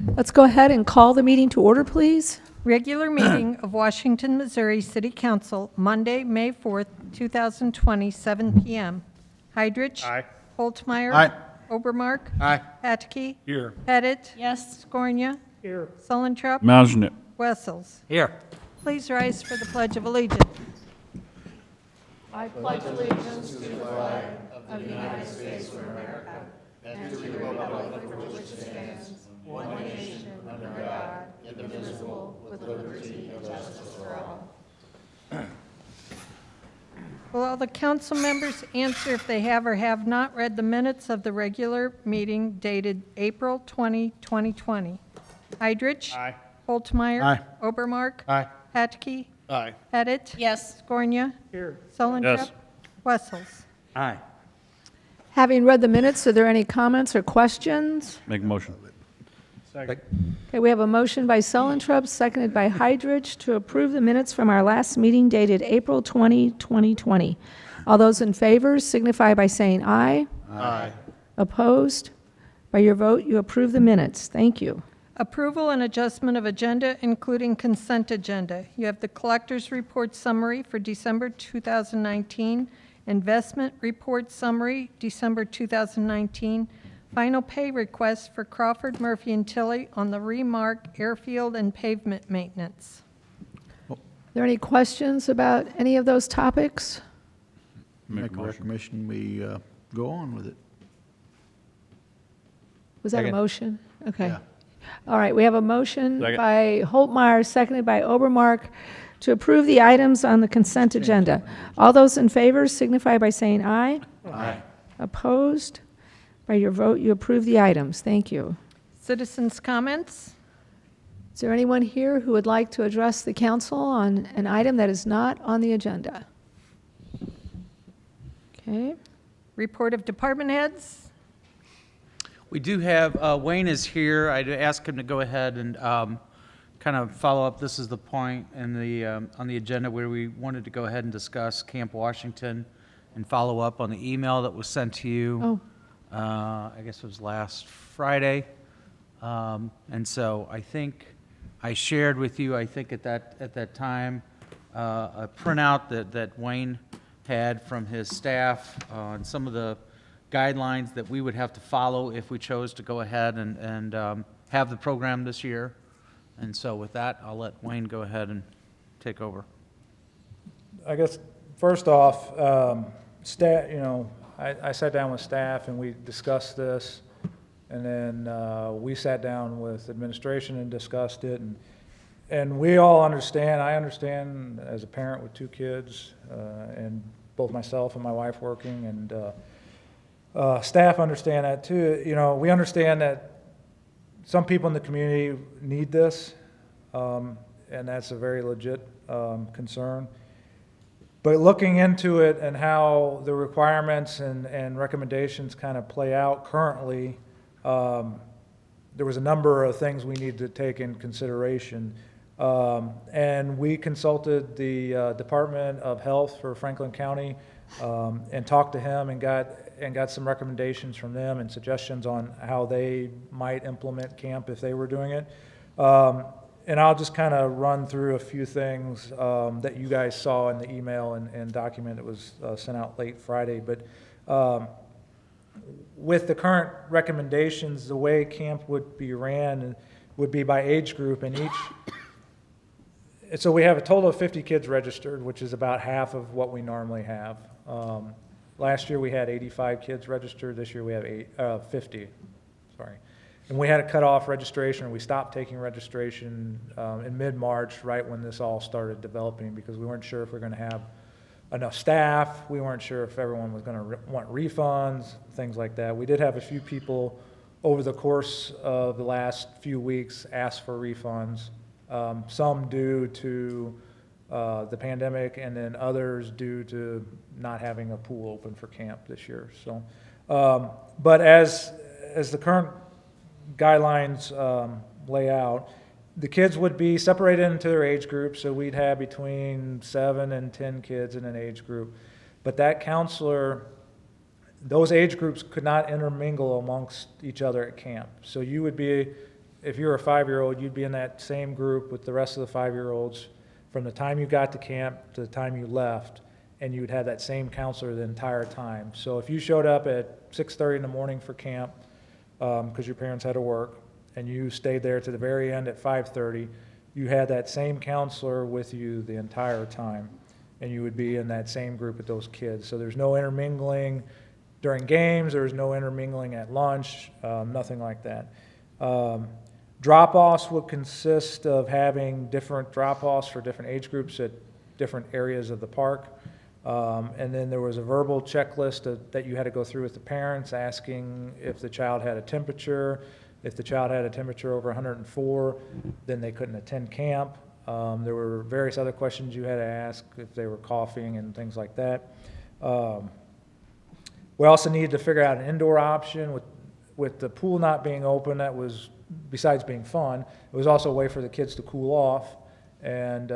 Let's go ahead and call the meeting to order, please. Regular meeting of Washington, Missouri City Council, Monday, May 4th, 2020, 7 p.m. Heidrich. Aye. Holtmeyer. Aye. Obermark. Aye. Atke. Here. Pettit. Yes. Scornia. Here. Sullentrup. Mountain. Wessels. Here. Please rise for the Pledge of Allegiance. Will all the council members answer if they have or have not read the minutes of the regular meeting dated April 20, 2020? Heidrich. Aye. Holtmeyer. Aye. Obermark. Aye. Hatke. Aye. Pettit. Yes. Scornia. Here. Sullentrup. Yes. Wessels. Aye. Having read the minutes, are there any comments or questions? Make a motion. Second. Okay, we have a motion by Sullentrup, seconded by Heidrich, to approve the minutes from our last meeting dated April 20, 2020. All those in favor signify by saying aye. Aye. Opposed? By your vote, you approve the minutes. Thank you. Approval and adjustment of agenda, including consent agenda. You have the collector's report summary for December 2019, investment report summary, December 2019, final pay request for Crawford, Murphy, and Tilley on the Remark airfield and pavement maintenance. Are there any questions about any of those topics? Make a recommendation, we go on with it. Was that a Second. motion? Okay. Yeah. All right, we have a motion Second. by Holtmeyer, seconded by Obermark, to approve the items on the consent agenda. All those in favor signify by saying aye. Aye. Opposed? By your vote, you approve the items. Thank you. Citizens' comments? Is there anyone here who would like to address the council on an item that is not on the agenda? Okay. Report of department heads? We do have, Wayne is here. I'd ask him to go ahead and kind of follow up. This is the point in the, on the agenda where we wanted to go ahead and discuss Camp Washington and follow up on the email that was sent to you. Oh, I guess it was last Friday. And so I think I shared with you, I think at that time, a printout that Wayne had from his staff on some of the guidelines that we would have to follow if we chose to go ahead and have the program this year. And so with that, I'll let Wayne go ahead and take over. I guess, first off, staff, I sat down with staff and we discussed this, and then we sat down with administration and discussed it, and we all understand, I understand as a parent with two kids, and both myself and my wife working, and staff understand that too. We understand that some people in the community need this, and that's a very legit concern. But looking into it and how the requirements and recommendations kind of play out currently, there was a number of things we need to take in consideration. And we consulted the Department of Health for Franklin County and talked to him and got some recommendations from them and suggestions on how they might implement camp if they were doing it. And I'll just kind of run through a few things that you guys saw in the email and document that was sent out late Friday. But with the current recommendations, the way camp would be ran would be by age group, and so we have a total of 50 kids registered, which is about half of what we normally have. Last year we had 85 kids registered. This year we have 50. Sorry. And we had to cut off registration. We stopped taking registration in mid-March, right when this all started developing, because we weren't sure if we were going to have enough staff. We weren't sure if everyone was going to want refunds, things like that. We did have a few people over the course of the last few weeks ask for refunds, some due to the pandemic, and then others due to not having a pool open for camp this year. So, but as the current guidelines lay out, the kids would be separated into their age groups, so we'd have between 7 and 10 kids in an age group. But that counselor, those age groups could not intermingle amongst each other at camp. So you would be if you're a 5-year-old, you'd be in that same group with the rest of the 5-year-olds from the time you got to camp to the time you left, and you'd have that same counselor the entire time. So if you showed up at 6:30 in the morning for camp, because your parents had to work, and you stayed there to the very end at 5:30, you had that same counselor with you the entire time, and you would be in that same group with those kids. So there's no intermingling during games, there's no intermingling at lunch, nothing like that. Drop-offs would consist of having different drop-offs for different age groups at different areas of the park. And then there was a verbal checklist that you had to go through with the parents, asking if the child had a temperature. If the child had a temperature over 104, then they couldn't attend camp. There were various other questions you had to ask if they were coughing and things like that. We also needed to figure out an indoor option with the pool not being open. That was, besides being fun, it was also a way for the kids to cool off. And,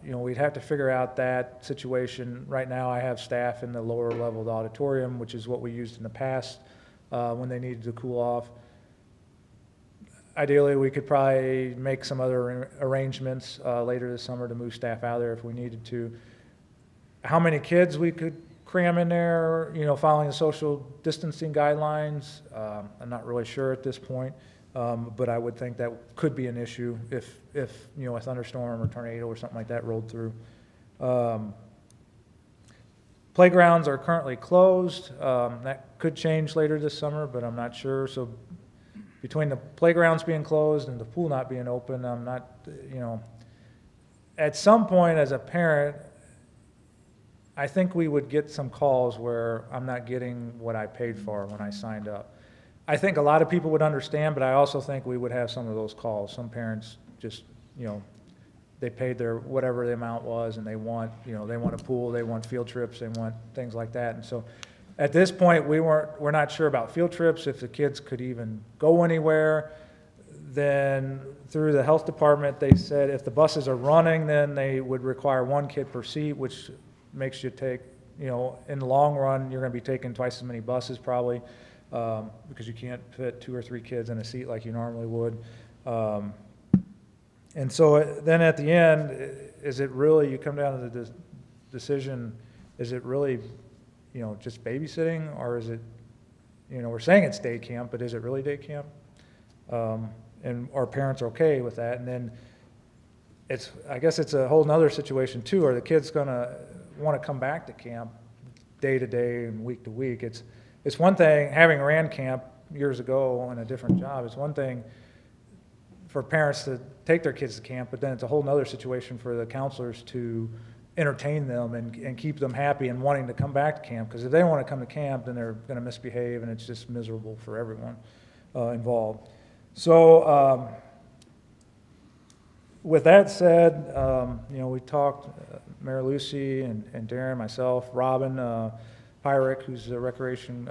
we'd have to figure out that situation. Right now, I have staff in the lower leveled auditorium, which is what we used in the past when they needed to cool off. Ideally, we could probably make some other arrangements later this summer to move staff out of there if we needed to. How many kids we could cram in there, following the social distancing guidelines, I'm not really sure at this point. But I would think that could be an issue if a thunderstorm or tornado or something like that rolled through. Playgrounds are currently closed. That could change later this summer, but I'm not sure. So between the playgrounds being closed and the pool not being open, I'm not, at some point as a parent, I think we would get some calls where I'm not getting what I paid for when I signed up. I think a lot of people would understand, but I also think we would have some of those calls. Some parents just, they paid their whatever the amount was, and they want a pool, they want field trips, they want things like that. And so, at this point, we're not sure about field trips, if the kids could even go anywhere. Then through the health department, they said if the buses are running, then they would require 1 kid per seat, which makes you take, in the long run, you're going to be taking twice as many buses probably. Because you can't fit 2 or 3 kids in a seat like you normally would. And so then at the end, is it really, you come down to the decision, is it really, just babysitting, or is it, we're saying it's day camp, but is it really day camp? And our parents are okay with that. And then I guess it's a whole nother situation too. Are the kids going to want to come back to camp day to day and week to week? It's one thing, having ran camp years ago on a different job, it's one thing for parents to take their kids to camp, but then it's a whole nother situation for the counselors to entertain them and keep them happy and wanting to come back to camp. Because if they don't want to come to camp, then they're going to misbehave, and it's just miserable for everyone involved. So with that said, we talked, Mayor Lucy and Darren, myself, Robin, Pyrick, who's the recreation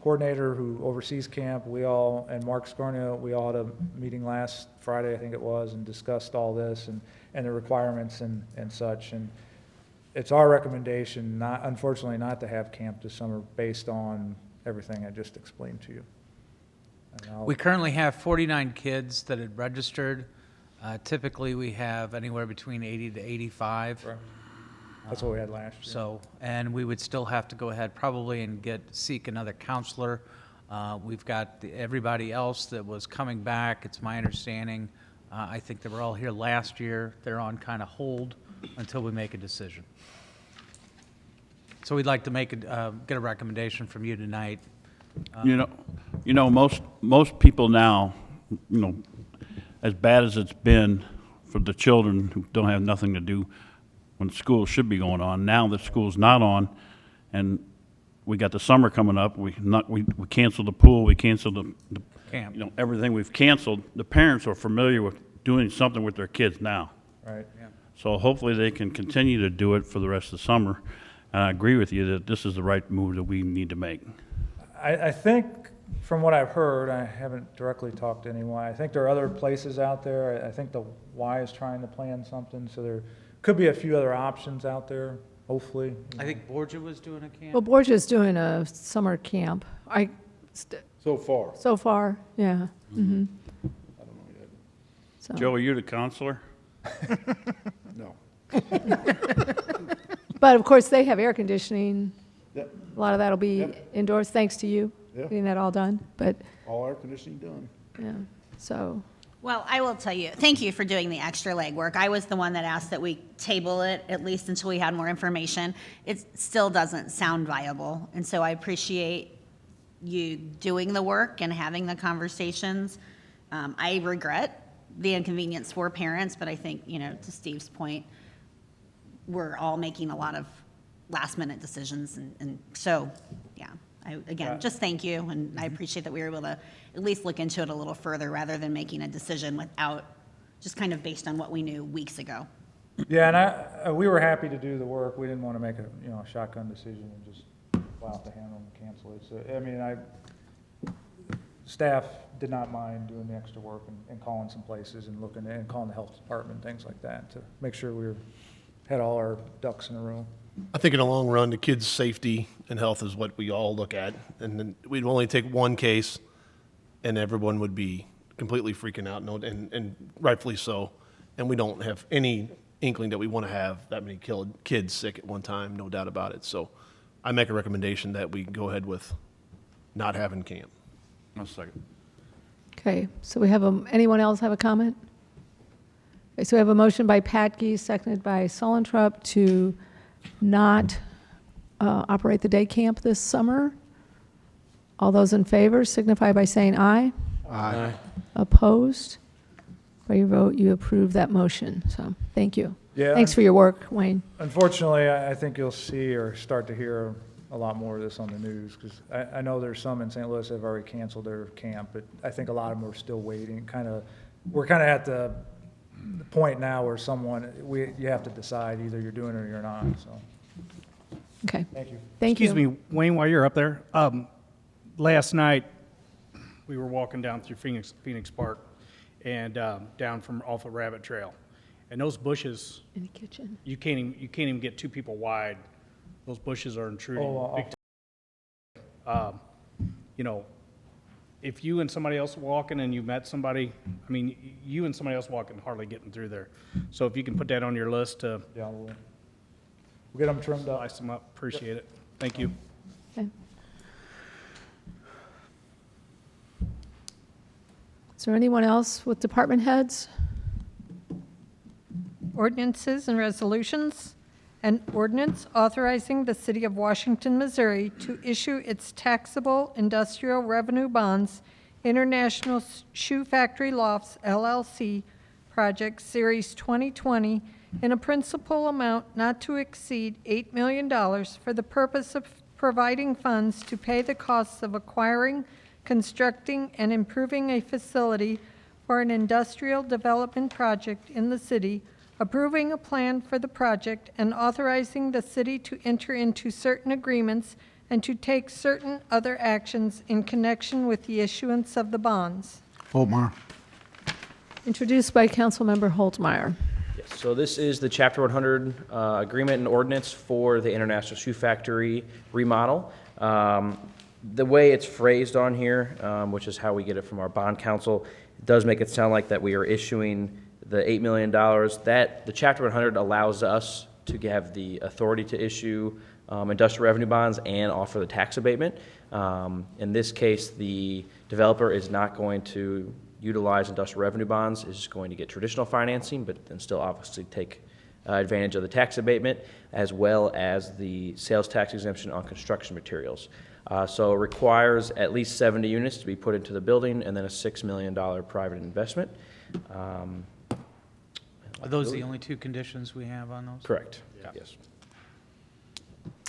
coordinator who oversees camp, and Mark Scornia, we all had a meeting last Friday, I think it was, and discussed all this and the requirements and such. And it's our recommendation, unfortunately, not to have camp this summer based on everything I just explained to you. We currently have 49 kids that had registered. Typically, we have anywhere between 80 to 85. Right. That's what we had last year. So, and we would still have to go ahead probably and seek another counselor. We've got everybody else that was coming back. It's my understanding. I think they were all here last year. They're on kind of hold until we make a decision. So we'd like to get a recommendation from you tonight. Most people now, as bad as it's been for the children who don't have nothing to do when school should be going on, now that school's not on, and we got the summer coming up, we canceled the pool, we canceled the Camp. everything we've canceled. The parents are familiar with doing something with their kids now. Right. So hopefully they can continue to do it for the rest of the summer. And I agree with you that this is the right move that we need to make. I think, from what I've heard, I haven't directly talked to anyone, I think there are other places out there. I think the Y is trying to plan something, so there could be a few other options out there, hopefully. I think Borgia was doing a camp. Well, Borgia's doing a summer camp. So far. So far, yeah. Mm-hmm. So, Joe, are you the counselor? No. but of course, they have air conditioning. Yep. A lot of that'll be Yep. indoors, thanks to you, Yeah. getting that all done. But, All air conditioning done. yeah, so, Well, I will tell you, thank you for doing the extra legwork. I was the one that asked that we table it at least until we had more information. It still doesn't sound viable, and so I appreciate you doing the work and having the conversations. I regret the inconvenience for parents, but I think, to Steve's point, we're all making a lot of last-minute decisions, and so, yeah. Again, just thank you, and I appreciate that we were able to at least look into it a little further rather than making a decision without, just kind of based on what we knew weeks ago. Yeah, and we were happy to do the work. We didn't want to make a shotgun decision and just fly off the handle and cancel it. So, I mean, staff did not mind doing the extra work and calling some places and looking and calling the health department, things like that, to make sure we had all our ducks in a row. I think in the long run, the kids' safety and health is what we all look at. And then we'd only take one case and everyone would be completely freaking out, and rightfully so. And we don't have any inkling that we want to have that many kids sick at one time, no doubt about it. So I make a recommendation that we go ahead with not having camp. One second. okay. So we have, anyone else have a comment? Okay, so we have a motion by Patke, seconded by Solentrup to not operate the day camp this summer. All those in favor signify by saying aye. Aye. Opposed? By your vote, you approve that motion. So, thank you. Yeah. Thanks for your work, Wayne. Unfortunately, I think you'll see or start to hear a lot more of this on the news, because I know there's some in St. Louis that have already canceled their camp, but I think a lot of them are still waiting. We're kind of at the point now where you have to decide, either you're doing it or you're not, so, Okay, thank you. thank you. Excuse me, Wayne, while you're up there, last night, we were walking down through Phoenix Park and down from off of Rabbit Trail. And those bushes, In the kitchen. you can't even get two people wide. Those bushes are intruding big time. If you and somebody else walking and you met somebody, I mean, you and somebody else walking hardly getting through there. So if you can put that on your list to Yeah, we'll get them trimmed up. ice them up, appreciate it. Thank you. Okay. Is there anyone else with department heads? Ordinances and resolutions. An ordinance authorizing the City of Washington, Missouri to issue its taxable industrial revenue bonds, International Shoe Factory Lofts LLC Project Series 2020, in a principal amount not to exceed $8 million for the purpose of providing funds to pay the costs of acquiring, constructing, and improving a facility for an industrial development project in the city, approving a plan for the project, and authorizing the city to enter into certain agreements and to take certain other actions in connection with the issuance of the bonds. Holtmeyer. Introduced by Councilmember Holtmeyer. Yes, so this is the Chapter 100 agreement and ordinance for the International Shoe Factory remodel. The way it's phrased on here, which is how we get it from our bond counsel, it does make it sound like that we are issuing the $8 million. That the Chapter 100 allows us to have the authority to issue industrial revenue bonds and offer the tax abatement. In this case, the developer is not going to utilize industrial revenue bonds, is just going to get traditional financing, but then still obviously take advantage of the tax abatement, as well as the sales tax exemption on construction materials. So it requires at least 70 units to be put into the building, and then a $6 million private investment. Are those the only two conditions we have on those? Correct, yes.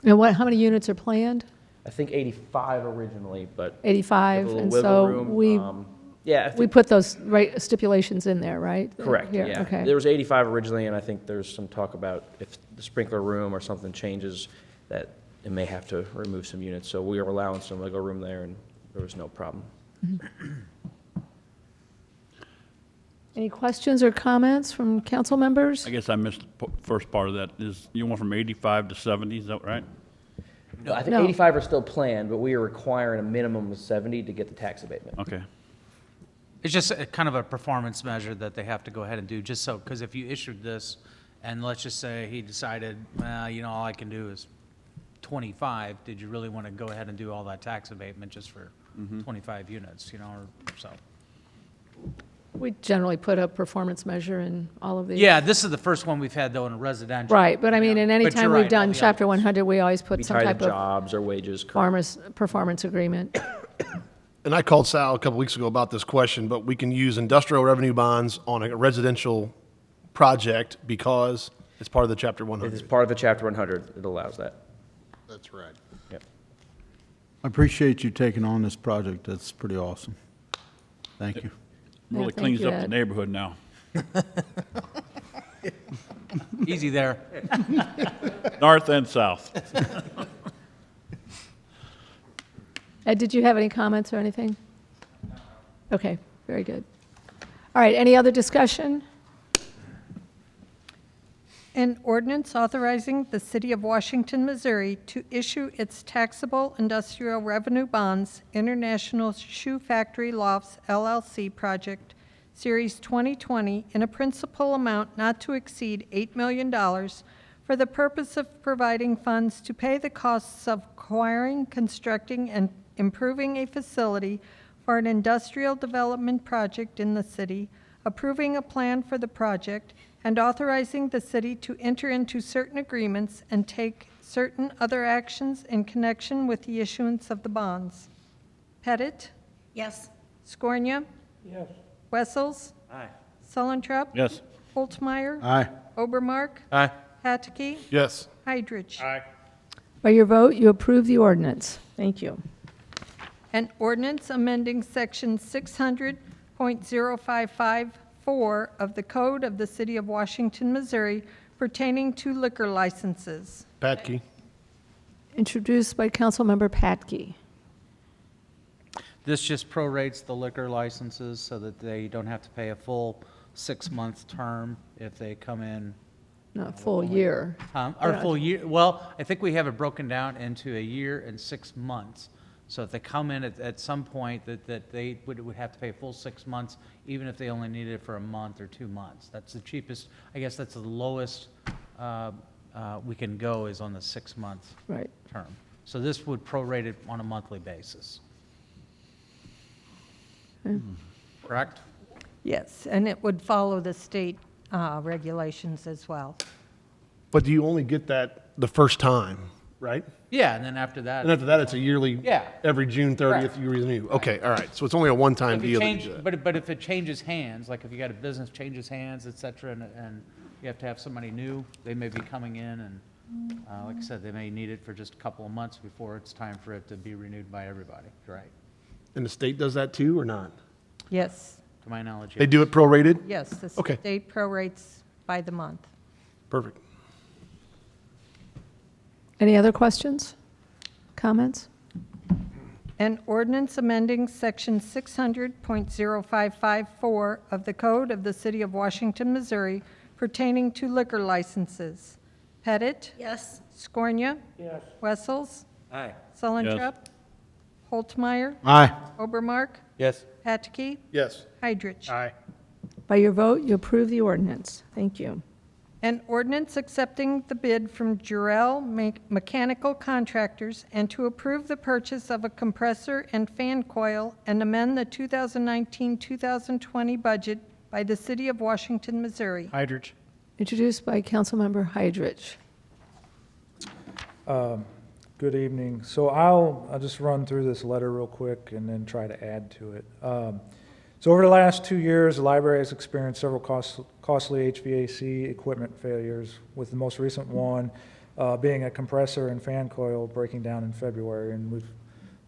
And how many units are planned? I think 85 originally, but 85, with a and little so wiggle room. Yeah, I we think, put those stipulations in there, right? correct, Here, yeah. okay. There was 85 originally, and I think there's some talk about if the sprinkler room or something changes, that it may have to remove some units. So we are allowing some wiggle room there, and there was no problem. Any questions or comments from council members? I guess I missed the first part of that. Is you went from 85 to 70, is that right? No, I think No. 85 are still planned, but we are requiring a minimum of 70 to get the tax abatement. Okay. It's just a kind of a performance measure that they have to go ahead and do, just so, because if you issued this, and let's just say he decided, all I can do is 25, did you really want to go ahead and do all that tax abatement just for 25 units, or so? We generally put a performance measure in all of these. Yeah, this is the first one we've had, though, in a residential. Right, but I mean, in any But you're time right, we've all done the Chapter others. 100, we always put Be some tied to type of jobs or wages. correct. farmer's performance agreement. And I called Sal a couple weeks ago about this question, but we can use industrial revenue bonds on a residential project because it's part of the Chapter It's 100. part of the Chapter 100. It allows that. That's right. Yep. I appreciate you taking on this project. That's pretty awesome. Thank you. Yeah, Really thank cleans you, up the Ed. neighborhood now. Easy there. North and south. Ed, did you have any comments or anything? Okay, very good. All right, any other discussion? An ordinance authorizing the City of Washington, Missouri to issue its taxable industrial revenue bonds, International Shoe Factory Lofts LLC Project, Series 2020, in a principal amount not to exceed $8 million for the purpose of providing funds to pay the costs of acquiring, constructing, and improving a facility for an industrial development project in the city, approving a plan for the project, and authorizing the city to enter into certain agreements and take certain other actions in connection with the issuance of the bonds. Pettit? Yes. Scornia? Yes. Wessels? Aye. Sullentrup? Yes. Holtmeyer? Aye. Obermark? Aye. Pataki? Yes. Heidrich? Aye. By your vote, you approve the ordinance. Thank you. An ordinance amending Section 600.0554 of the Code of the City of Washington, Missouri pertaining to liquor licenses. Patke. Introduced by Councilmember Patke. This just prorates the liquor licenses so that they don't have to pay a full 6-month term if they come in, Not a full year. or Yeah. full year. Well, I think we have it broken down into a year and 6 months. So if they come in at some point that they would have to pay a full 6 months, even if they only needed it for a month or 2 months. That's the cheapest, I guess that's the lowest we can go is on the 6-month Right. term. So this would prorate it on a monthly basis. Correct? Yes, and it would follow the state regulations as well. But do you only get that the first time, right? Yeah, and then after that. And after that, it's a yearly, Yeah. every June 30th, Correct. you renew. Okay, all right. So it's only a one-time If you deal. that you change, do that. but if it changes hands, like if you got a business changes hands, et cetera, and you have to have somebody new, they may be coming in and, like I said, they may need it for just a couple of months before it's time for it to be renewed by everybody, right? And the state does that too, or not? Yes, To my knowledge, They yes. do it prorated? yes, the Okay. state prorates by the month. Perfect. Any other questions? Comments? An ordinance amending Section 600.0554 of the Code of the City of Washington, Missouri pertaining to liquor licenses. Pettit? Yes. Scornia? Yes. Wessels? Aye. Sullentrup? Holtmeyer? Aye. Obermark? Yes. Pataki? Yes. Heidrich? Aye. By your vote, you approve the ordinance. Thank you. An ordinance accepting the bid from Jurel Mechanical Contractors and to approve the purchase of a compressor and fan coil and amend the 2019-2020 budget by the City of Washington, Missouri. Heidrich. Introduced by Councilmember Heidrich. Good evening. So I'll just run through this letter real quick and then try to add to it. So over the last 2 years, the library has experienced several costly HVAC equipment failures, with the most recent one being a compressor and fan coil breaking down in February. And we've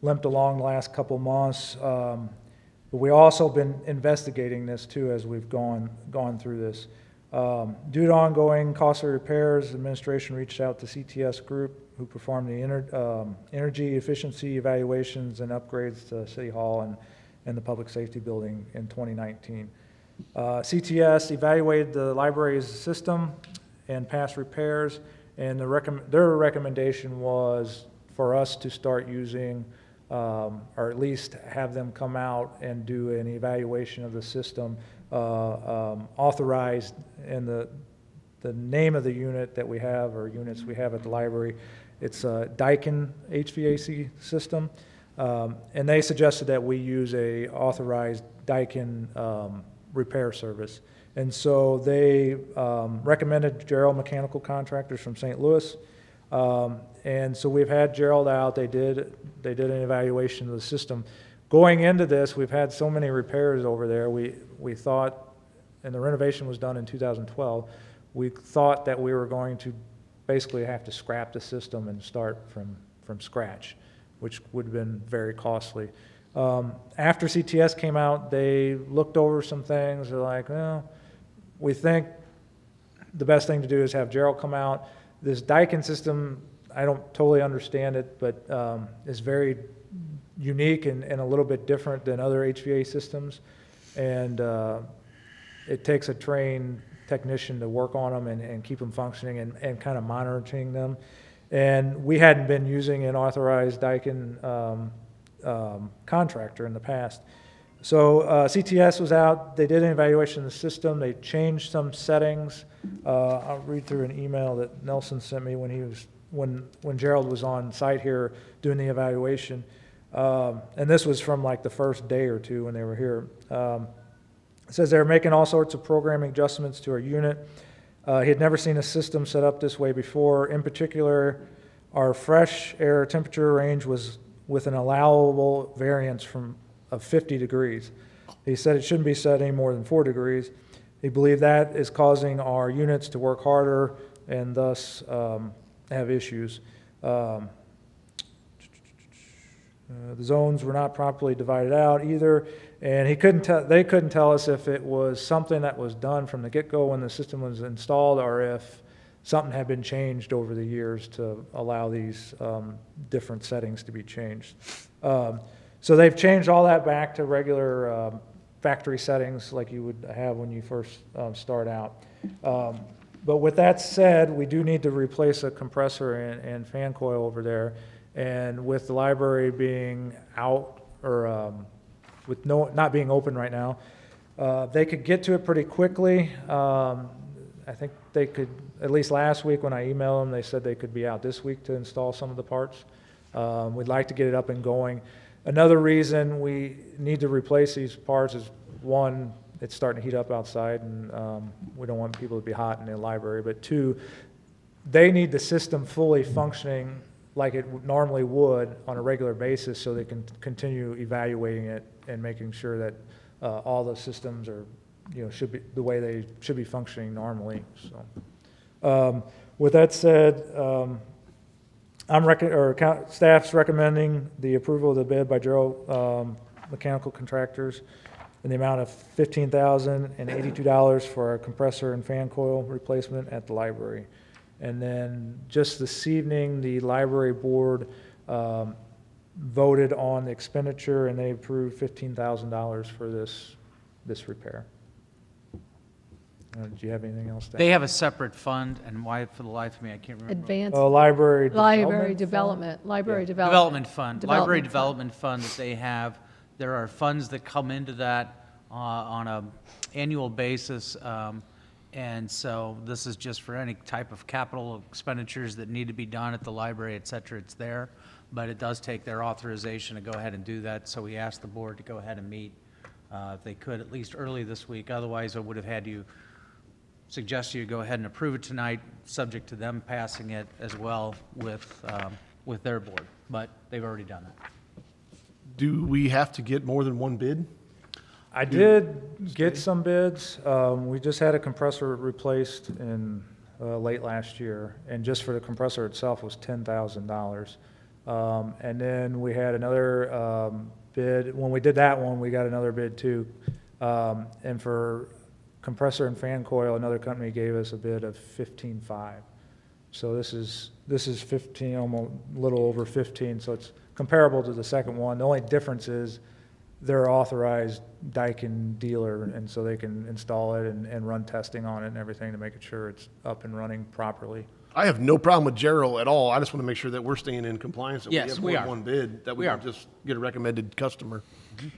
limped along the last couple months. But we've also been investigating this too as we've gone through this. Due to ongoing costly repairs, the administration reached out to CTS Group, who performed the energy efficiency evaluations and upgrades to City Hall and the Public Safety Building in 2019. CTS evaluated the library's system and past repairs, and their recommendation was for us to start using or at least have them come out and do an evaluation of the system, authorized in the name of the unit that we have, or units we have at the library. It's a Daikin HVAC system, and they suggested that we use a authorized Daikin repair service. And so they recommended Gerald Mechanical Contractors from St. Louis. And so we've had Gerald out. They did an evaluation of the system. Going into this, we've had so many repairs over there. We thought, and the renovation was done in 2012, we thought that we were going to basically have to scrap the system and start from scratch, which would have been very costly. After CTS came out, they looked over some things. They're like, well, we think the best thing to do is have Gerald come out. This Daikin system, I don't totally understand it, but it's very unique and a little bit different than other HVAC systems. And it takes a trained technician to work on them and keep them functioning and kind of monitoring them. And we hadn't been using an authorized Daikin contractor in the past. So CTS was out. They did an evaluation of the system. They changed some settings. I'll read through an email that Nelson sent me when Gerald was on site here doing the evaluation. And this was from like the first day or two when they were here. It says they're making all sorts of programming adjustments to our unit. He had never seen a system set up this way before. In particular, our fresh air temperature range was with an allowable variance of 50 degrees. He said it shouldn't be set any more than 4 degrees. He believed that is causing our units to work harder and thus have issues. The zones were not properly divided out either, and they couldn't tell us if it was something that was done from the get-go when the system was installed, or if something had been changed over the years to allow these different settings to be changed. So they've changed all that back to regular factory settings like you would have when you first start out. But with that said, we do need to replace a compressor and fan coil over there. And with the library being out, or with not being open right now, they could get to it pretty quickly. I think they could, at least last week when I emailed them, they said they could be out this week to install some of the parts. We'd like to get it up and going. Another reason we need to replace these parts is, one, it's starting to heat up outside, and we don't want people to be hot in the library. But two, they need the system fully functioning like it normally would on a regular basis, so they can continue evaluating it and making sure that all the systems are, should be the way they should be functioning normally. So, with that said, staff's recommending the approval of the bid by Gerald Mechanical Contractors in the amount of $15,082 for a compressor and fan coil replacement at the library. And then just this evening, the library board voted on the expenditure, and they approved $15,000 for this repair. Do you have anything else to add? They have a separate fund, and why, for the life of me, I can't remember. Advanced Library library development. development, library Development fund, library Development development fund that they have. There are funds that come into that on a annual basis. And so this is just for any type of capital expenditures that need to be done at the library, et cetera, it's there. But it does take their authorization to go ahead and do that. So we asked the board to go ahead and meet, if they could, at least early this week. Otherwise, I would have had you suggest you go ahead and approve it tonight, subject to them passing it as well with their board. But they've already done it. Do we have to get more than one bid? I did get some bids. We just had a compressor replaced in late last year, and just for the compressor itself was $10,000. And then we had another bid. When we did that one, we got another bid too. And for compressor and fan coil, another company gave us a bid of $15,500. So this is 15, almost a little over 15. So it's comparable to the second one. The only difference is they're authorized Daikin dealer, and so they can install it and run testing on it and everything to make sure it's up and running properly. I have no problem with Gerald at all. I just want to make sure that we're staying in compliance. That Yes, have we more are. than one bid, that we We are. don't just get a recommended customer.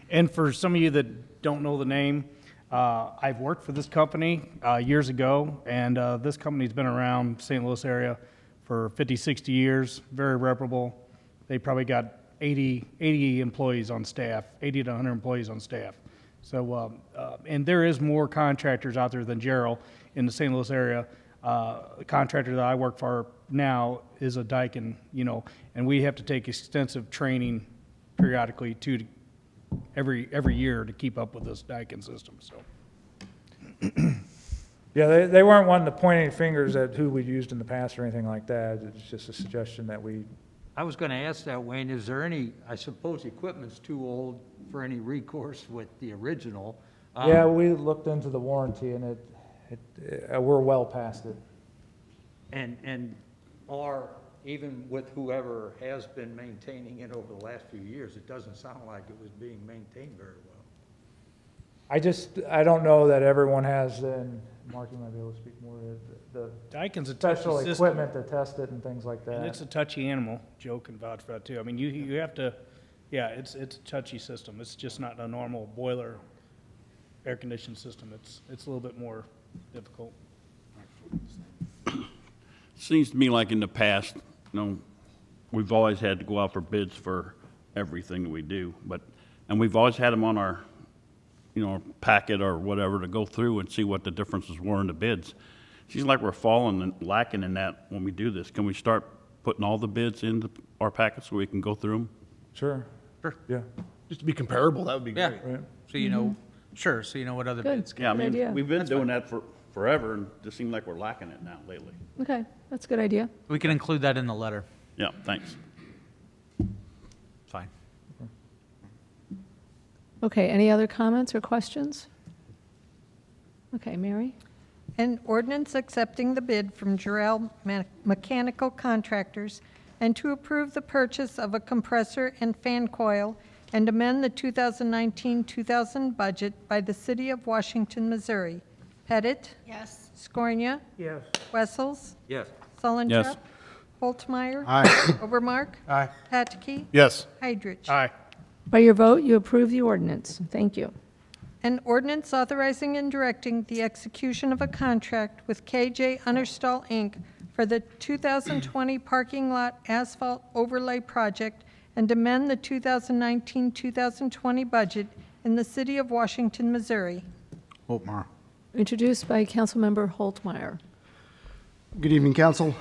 And for some of you that don't know the name, I've worked for this company years ago, and this company's been around St. Louis area for 50, 60 years, very reputable. They probably got 80 employees on staff, 80 to 100 employees on staff. So, and there is more contractors out there than Gerald in the St. Louis area. The contractor that I work for now is a Daikin, and we have to take extensive training periodically every year to keep up with this Daikin system, so. Yeah, they weren't wanting to point any fingers at who we'd used in the past or anything like that. It's just a suggestion that we, I was going to ask that, Wayne, is there any, I suppose equipment's too old for any recourse with the original? yeah, we looked into the warranty and we're well past it. And or even with whoever has been maintaining it over the last few years, it doesn't sound like it was being maintained very well. I don't know that everyone has, and Mark, you might be able to speak more to the Daikin's a touchy special system, equipment to test it and things like and it's that. a touchy animal. Joe can vouch for that too. I mean, you have to, yeah, it's a touchy system. It's just not a normal boiler air conditioned system. It's a little bit more difficult. Seems to me like in the past, we've always had to go out for bids for everything we do, and we've always had them on our, our packet or whatever to go through and see what the differences were in the bids. Seems like we're falling and lacking in that when we do this. Can we start putting all the bids into our packet so we can go through them? Sure. Sure. Yeah, Just to be comparable, that would be Yeah. great. right. So you know, sure, so you know what other Good. bids. Yeah, I Good idea. mean, we've been doing that for forever, and it just seems like we're lacking it now lately. Okay, that's a good idea. We can include that in the letter. Yeah, thanks. Fine. Okay, any other comments or questions? Okay, Mary? An ordinance accepting the bid from Jarrell Mechanical Contractors and to approve the purchase of a compressor and fan coil and amend the 2019-2000 budget by the City of Washington, Missouri. Pettit? Yes. Scornia? Yes. Wessels? Yes. Sullentrup? Yes. Holtmeyer? Aye. Overmark? Aye. Patke? Yes. Heidrich? Aye. By your vote, you approve the ordinance. Thank you. An ordinance authorizing and directing the execution of a contract with KJ Understall, Inc. for the 2020 parking lot asphalt overlay project and amend the 2019-2020 budget in the City of Washington, Missouri. Holtmeyer. Introduced by Councilmember Holtmeyer. Good evening, council.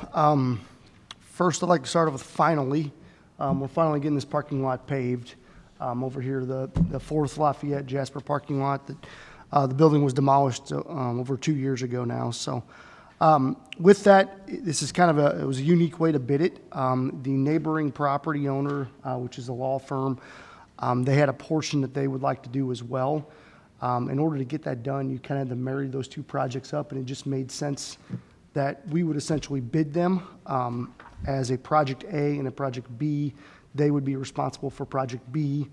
First, I'd like to start off with finally. We're finally getting this parking lot paved. Over here, the 4th Lafayette Jasper parking lot, that the building was demolished over 2 years ago now. So with that, this is kind of it was a unique way to bid it. The neighboring property owner, which is a law firm, they had a portion that they would like to do as well. In order to get that done, you kind of had to marry those two projects up, and it just made sense that we would essentially bid them as a Project A and a Project B. They would be responsible for Project B,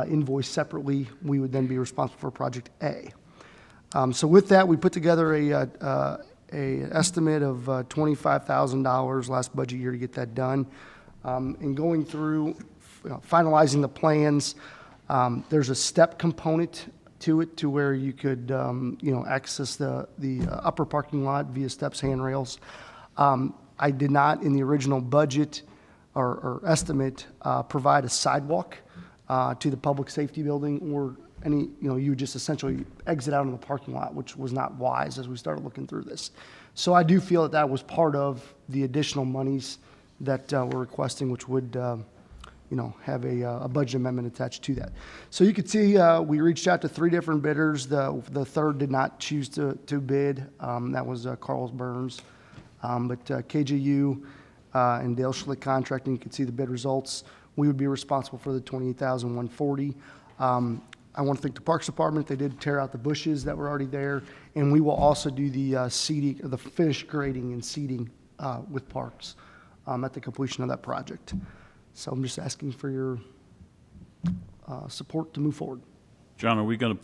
invoiced separately. We would then be responsible for Project A. So with that, we put together a estimate of $25,000 last budget year to get that done. In going through, finalizing the plans, there's a step component to it, to where you could, access the upper parking lot via steps, handrails. I did not, in the original budget or estimate, provide a sidewalk to the public safety building or any, you would just essentially exit out of the parking lot, which was not wise as we started looking through this. So I do feel that that was part of the additional monies that we're requesting, which would, have a budget amendment attached to that. So you could see we reached out to 3 different bidders. The third did not choose to bid. That was Carl's Burns. But KJU and Dale Schlick Contracting, you can see the bid results. We would be responsible for the $28,140. I want to thank the Parks Department. They did tear out the bushes that were already there, and we will also do the seeding, the finished grading and seeding with Parks at the completion of that project. So I'm just asking for your support to move forward. John, are we going to,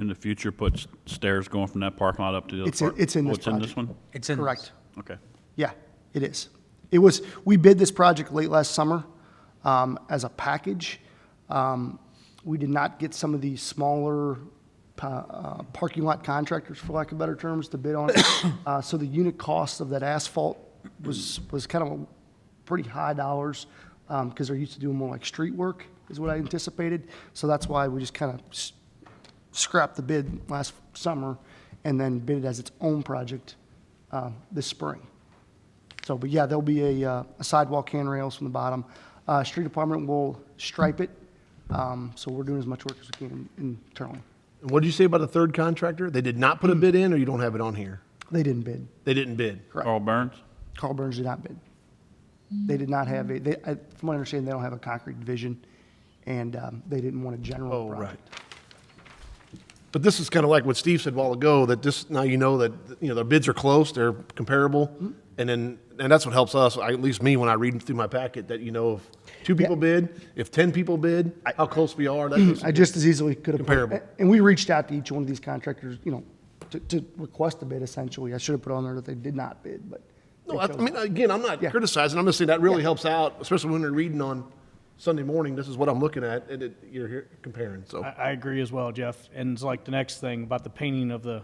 in the future, put stairs going from that parking lot up to the other It's part? in this Oh, it's in this project. one? It's in. Correct. Okay. Yeah. It is. It was, we bid this project late last summer as a package. We did not get some of the smaller parking lot contractors, for lack of better terms, to bid on it. So the unit cost of that asphalt was kind of pretty high dollars because they're used to doing more like street work, is what I anticipated. So that's why we just kind of scrapped the bid last summer and then bid it as its own project this spring. So, but yeah, there'll be a sidewalk handrails from the bottom. Street department will stripe it, so we're doing as much work as we can internally. And what did you say about the third contractor? They did not put a bid in, or you don't have it on here? They didn't bid. They didn't bid. Correct. Carl Burns? Carl Burns did not bid. They did not have from what I understand, they don't have a concrete division, and they didn't want a general Oh, right. project. But this is kind of like what Steve said a while ago, that this, now you know that, you know, their bids are close, they're comparable. And that's what helps us, at least me, when I read through my packet, that you know if 2 people bid, if 10 people bid, how close we are. That makes I just as easily could have. Comparable. And we reached out to each one of these contractors, you know, to request a bid essentially. I should have put on there that they did not bid, but. No, they I chose mean, not. again, I'm not Yeah. criticizing, I'm just saying that really helps out, especially when they're reading on Sunday morning, this is what I'm looking at, and you're here comparing, so. I agree as well, Jeff. And it's like the next thing about the painting of the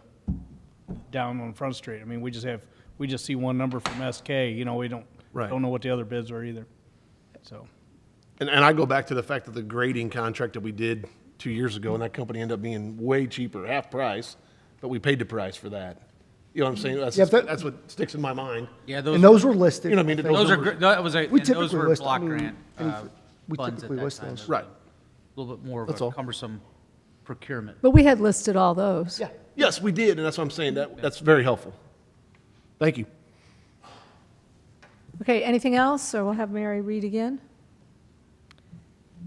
down on Front Street. I mean, we just see one number from SK, you know, we don't Right. know what the other bids are either. So, And I go back to the fact that the grading contract that we did 2 years ago, and that company ended up being way cheaper, half price, but we paid the price for that. You know what I'm saying? That's, Yeah, but- that's what sticks in my mind. Yeah, And those were listed. You know what I mean? those are, numbers- that was a, We and those typically were list, I block mean, grant we funds at typically that list time. those. Right. A little bit more of That's a all. cumbersome procurement. But we had listed all those. Yeah. Yes, we did, and that's what I'm saying, that's very helpful. Thank you. Okay, anything else, or we'll have Mary read again?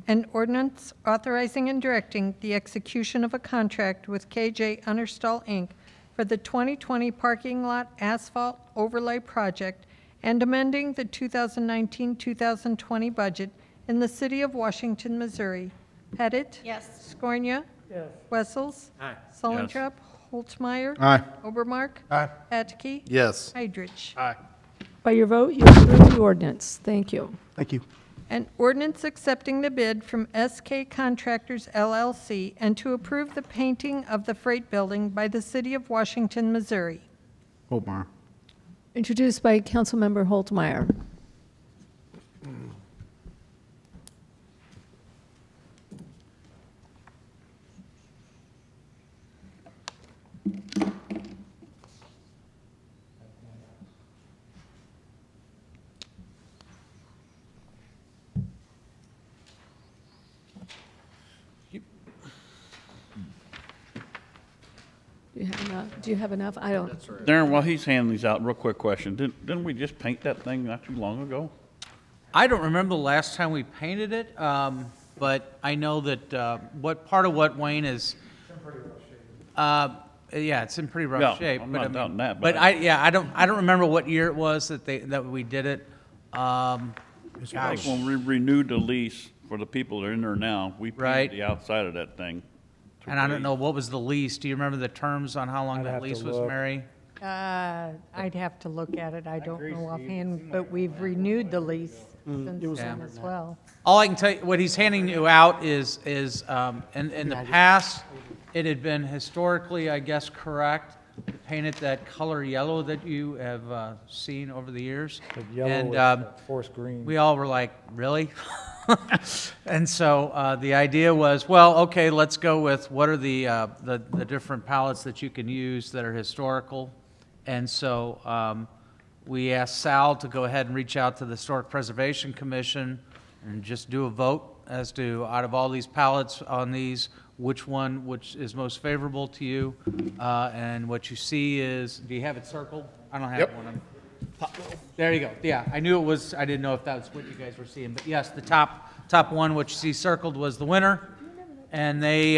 An ordinance authorizing and directing the execution of a contract with KJ Understall, Inc. for the 2020 parking lot asphalt overlay project and amending the 2019-2020 budget in the city of Washington, Missouri. Pettit? Yes. Scornia? Yes. Wessels? Aye. Solentrap? Holtzmeyer? Aye. Obermark? Aye. Atke? Yes. Heidrich? By your vote, you approve the ordinance. Thank you. Thank you. An ordinance accepting the bid from SK Contractors LLC and to approve the painting of the freight building by the city of Washington, Missouri. Holtmeyer. Introduced by Councilmember Holtmeyer. Do you have enough? I don't. Darren, while he's handing these out, real quick question. Didn't we just paint that thing not too long ago? I don't remember the last time we painted it, but I know that what part of what Wayne is. Yeah, it's in pretty rough Yeah, shape. I'm but not I mean- doubting that, But but I don't remember what year it was that we did it. It's like when we renewed the lease for the people that are in there now, we Right. painted the outside of that thing. to And I don't wait. know, what was the lease? Do you remember the terms on how long I'd that have to lease was, look. Mary? I'd have to look at it. I don't know offhand, but we've renewed the lease since then as well. All I can tell you, what he's handing you out is, in the past, it had been historically, I guess, correct to paint it that color yellow that you have seen over the years. The yellow And, with forest green. we all were like, really? And so the idea was, well, okay, let's go with what are the different palettes that you can use that are historical. And so we asked Sal to go ahead and reach out to the Historic Preservation Commission and just do a vote as to, out of all these palettes on these, which one which is most favorable to you. And what you see is, do you have it circled? I don't have Yep. one. There you go. Yeah, I knew it was, I didn't know if that was what you guys were seeing. But yes, the top one, which you see circled, was the winner. And they,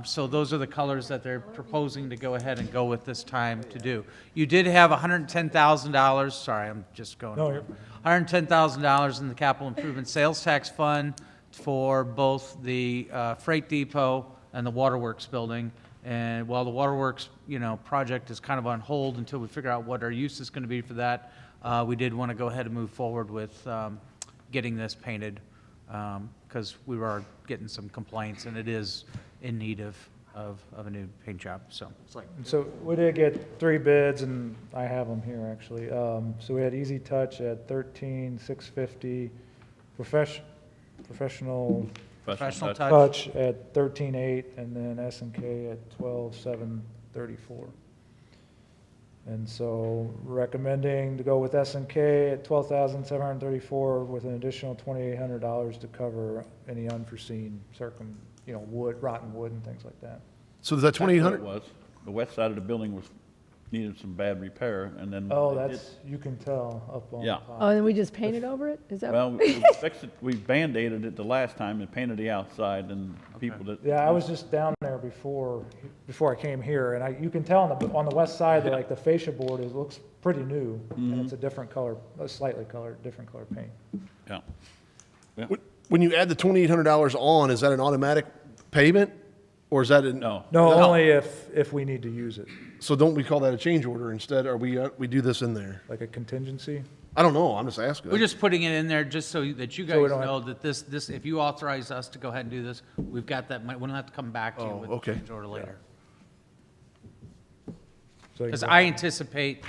so those are the colors that they're proposing to go ahead and go with this time to do. You did have $110,000, sorry, I'm just going. No, you're- $110,000 in the capital improvement sales tax fund for both the freight depot and the waterworks building. And while the waterworks, project is kind of on hold until we figure out what our use is going to be for that, we did want to go ahead and move forward with getting this painted, because we were getting some complaints, and it is in need of a new paint job, so. So we did get 3 bids, and I have them here, actually. So we had Easy Touch at $13,650, Professional Professional touch. Touch at $13,800, and then S&K at $12,734. And so recommending to go with S&K at $12,734 with an additional $2,800 to cover any unforeseen wood, rotten wood and things like that. So is that That's what it 2,800? was. The west side of the building needed some bad repair, and then. Oh, they did- you can tell up on Yeah. top. Oh, and then we just painted over it? Is that? Well, we fixed it, we Band-Aided it the last time and painted the outside, and people that. Yeah, I was just down there before I came here, and you can tell on the west side, that like the fascia board, it looks pretty new, and it's a different color, a slightly colored, different color paint. Yeah. Yeah. When you add the $2,800 on, is that an automatic payment? Or is that No. No, only if we need to use it, So don't we call that a change order instead, or we do this in there? like a contingency. I don't know, I'm just asking. We're just putting it in there just so that you So we guys don't have- know that this, if you authorize us to go ahead and do this, we've got that, we don't have to come back to you Oh, with okay. the change order later. So you Because can- I anticipate,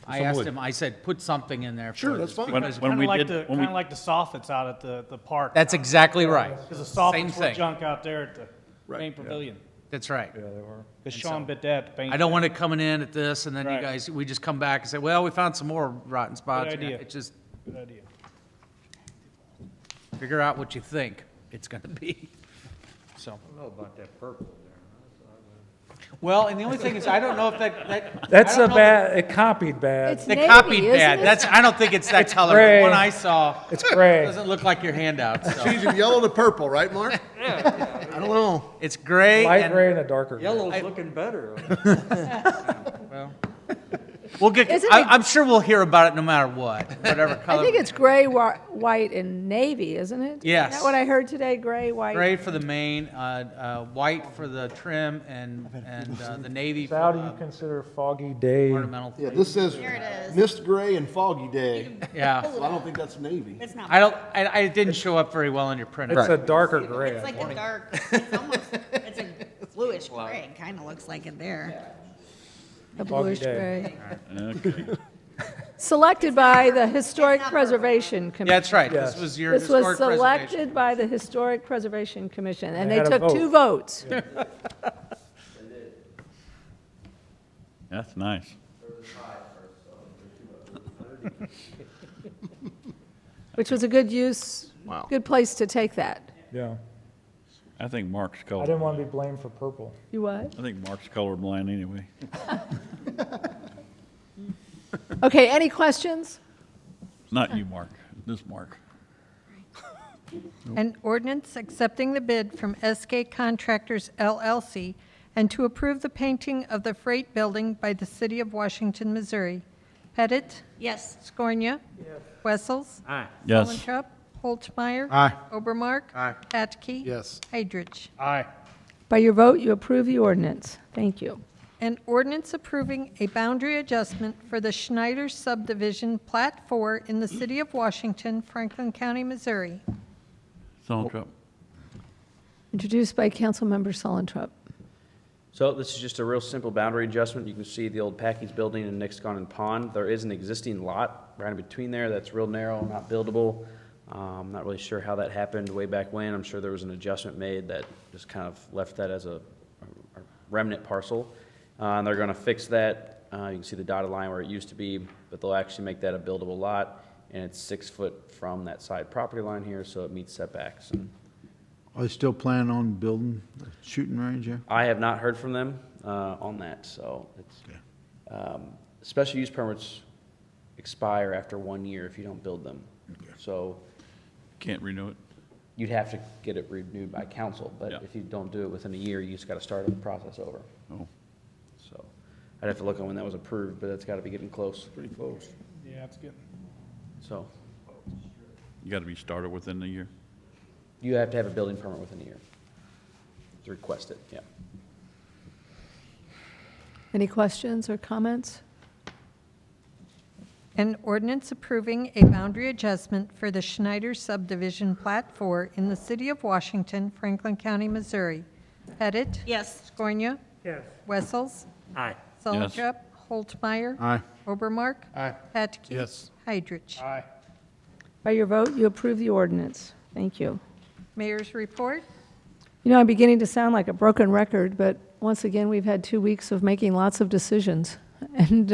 I Some asked wood. him, I said, put something in there. Sure, for that's this, fine. because- When we did, when we, Like the soffits out at the park. That's exactly right. Because the Same soffits were thing. junk out there at the main pavilion. That's right. Yeah, they were. Because Sean bit that to paint. I don't want it coming in at this, and then you Right. guys, we just come back and say, well, we found some more rotten spots. idea. It just, Good idea. figure out what you think it's gonna be, so. I don't know about that purple there. Well, and the only thing is, I don't know if that. That's I don't a know bad, it copied bad. It's They navy, copied isn't bad. it? That's, I don't think it's that color. gray. The one I saw It's gray. doesn't look like your handout, so. Changing yellow to purple, right, Mark? I don't know. It's gray Light and, gray and a darker gray. Yellow's looking better. well, we'll get, Isn't it- I'm sure we'll hear about it no matter what, whatever I color. think it's gray, white, and navy, isn't it? Yes. Is that what I heard today? Gray, white? Gray for the main, white for the trim, and the navy So how do for you the consider foggy day? ornamental. Yeah, this says Here it is. mist gray and foggy day. Yeah. Well, I don't think that's navy. It's not. I didn't show up very well on your printout. It's a darker gray. It's like a dark, it's almost, it's a bluish gray, kind of looks like it there. A Foggy bluish day. gray. okay. Selected by the Historic Preservation Commission. Yeah, that's right. Yes. This was your This historic was preservation. selected by the Historic Preservation Commission, and They they had a took vote. 2 votes. That's nice. Which was a good use, Wow. good place to take that. Yeah. I think Mark's I color. didn't want to be blamed for purple. You what? I think Mark's colorblind anyway. Okay, any questions? Not you, Mark. This Mark. An ordinance accepting the bid from SK Contractors LLC and to approve the painting of the Freight Building by the City of Washington, Missouri. Pettit? Yes. Scornia? Wessels? Aye. Yes. Hollentrop? Holtmeyer? Aye. Obermark? Aye. Patke? Yes. Heydrich. Aye. By your vote, you approve the ordinance. Thank you. An ordinance approving a boundary adjustment for the Schneider subdivision, Plat 4, in the City of Washington, Franklin County, Missouri. Sontrup. Introduced by Councilmember Solentrup. So this is just a real simple boundary adjustment. You can see the old Packy's building and Nixigon Pond. There is an existing lot right in between there that's real narrow, not buildable. Not really sure how that happened way back when. I'm sure there was an adjustment made that just kind of left that as a remnant parcel. And they're gonna fix that. You can see the dotted line where it used to be, but they'll actually make that a buildable lot. And it's 6 foot from that side property line here, so it meets setbacks. And Are they still planning on building a shooting range here? I have not heard from them on that, so it's, special use permits expire after 1 year if you don't build them. So Can't renew it. you'd have to get it renewed by council, but Yeah. if you don't do it within a year, you just gotta start the process over. Oh. So I'd have to look on when that was approved, but that's gotta be getting close. Pretty close. Yeah, it's good. So You got to be started within the year. you have to have a building permit within a year to request it, yeah. Any questions or comments? An ordinance approving a boundary adjustment for the Schneider subdivision Plat 4 in the city of Washington, Franklin County, Missouri. Pettit? Yes. Scornia? Yes. Wessels? Aye. Selinstrup? Holtmeyer? Aye. Obermark? Aye. Patke? Yes. Heidrich? Aye. By your vote, you approve the ordinance. Thank you. Mayor's report? You know, I'm beginning to sound like a broken record, but once again, we've had 2 weeks of making lots of decisions. And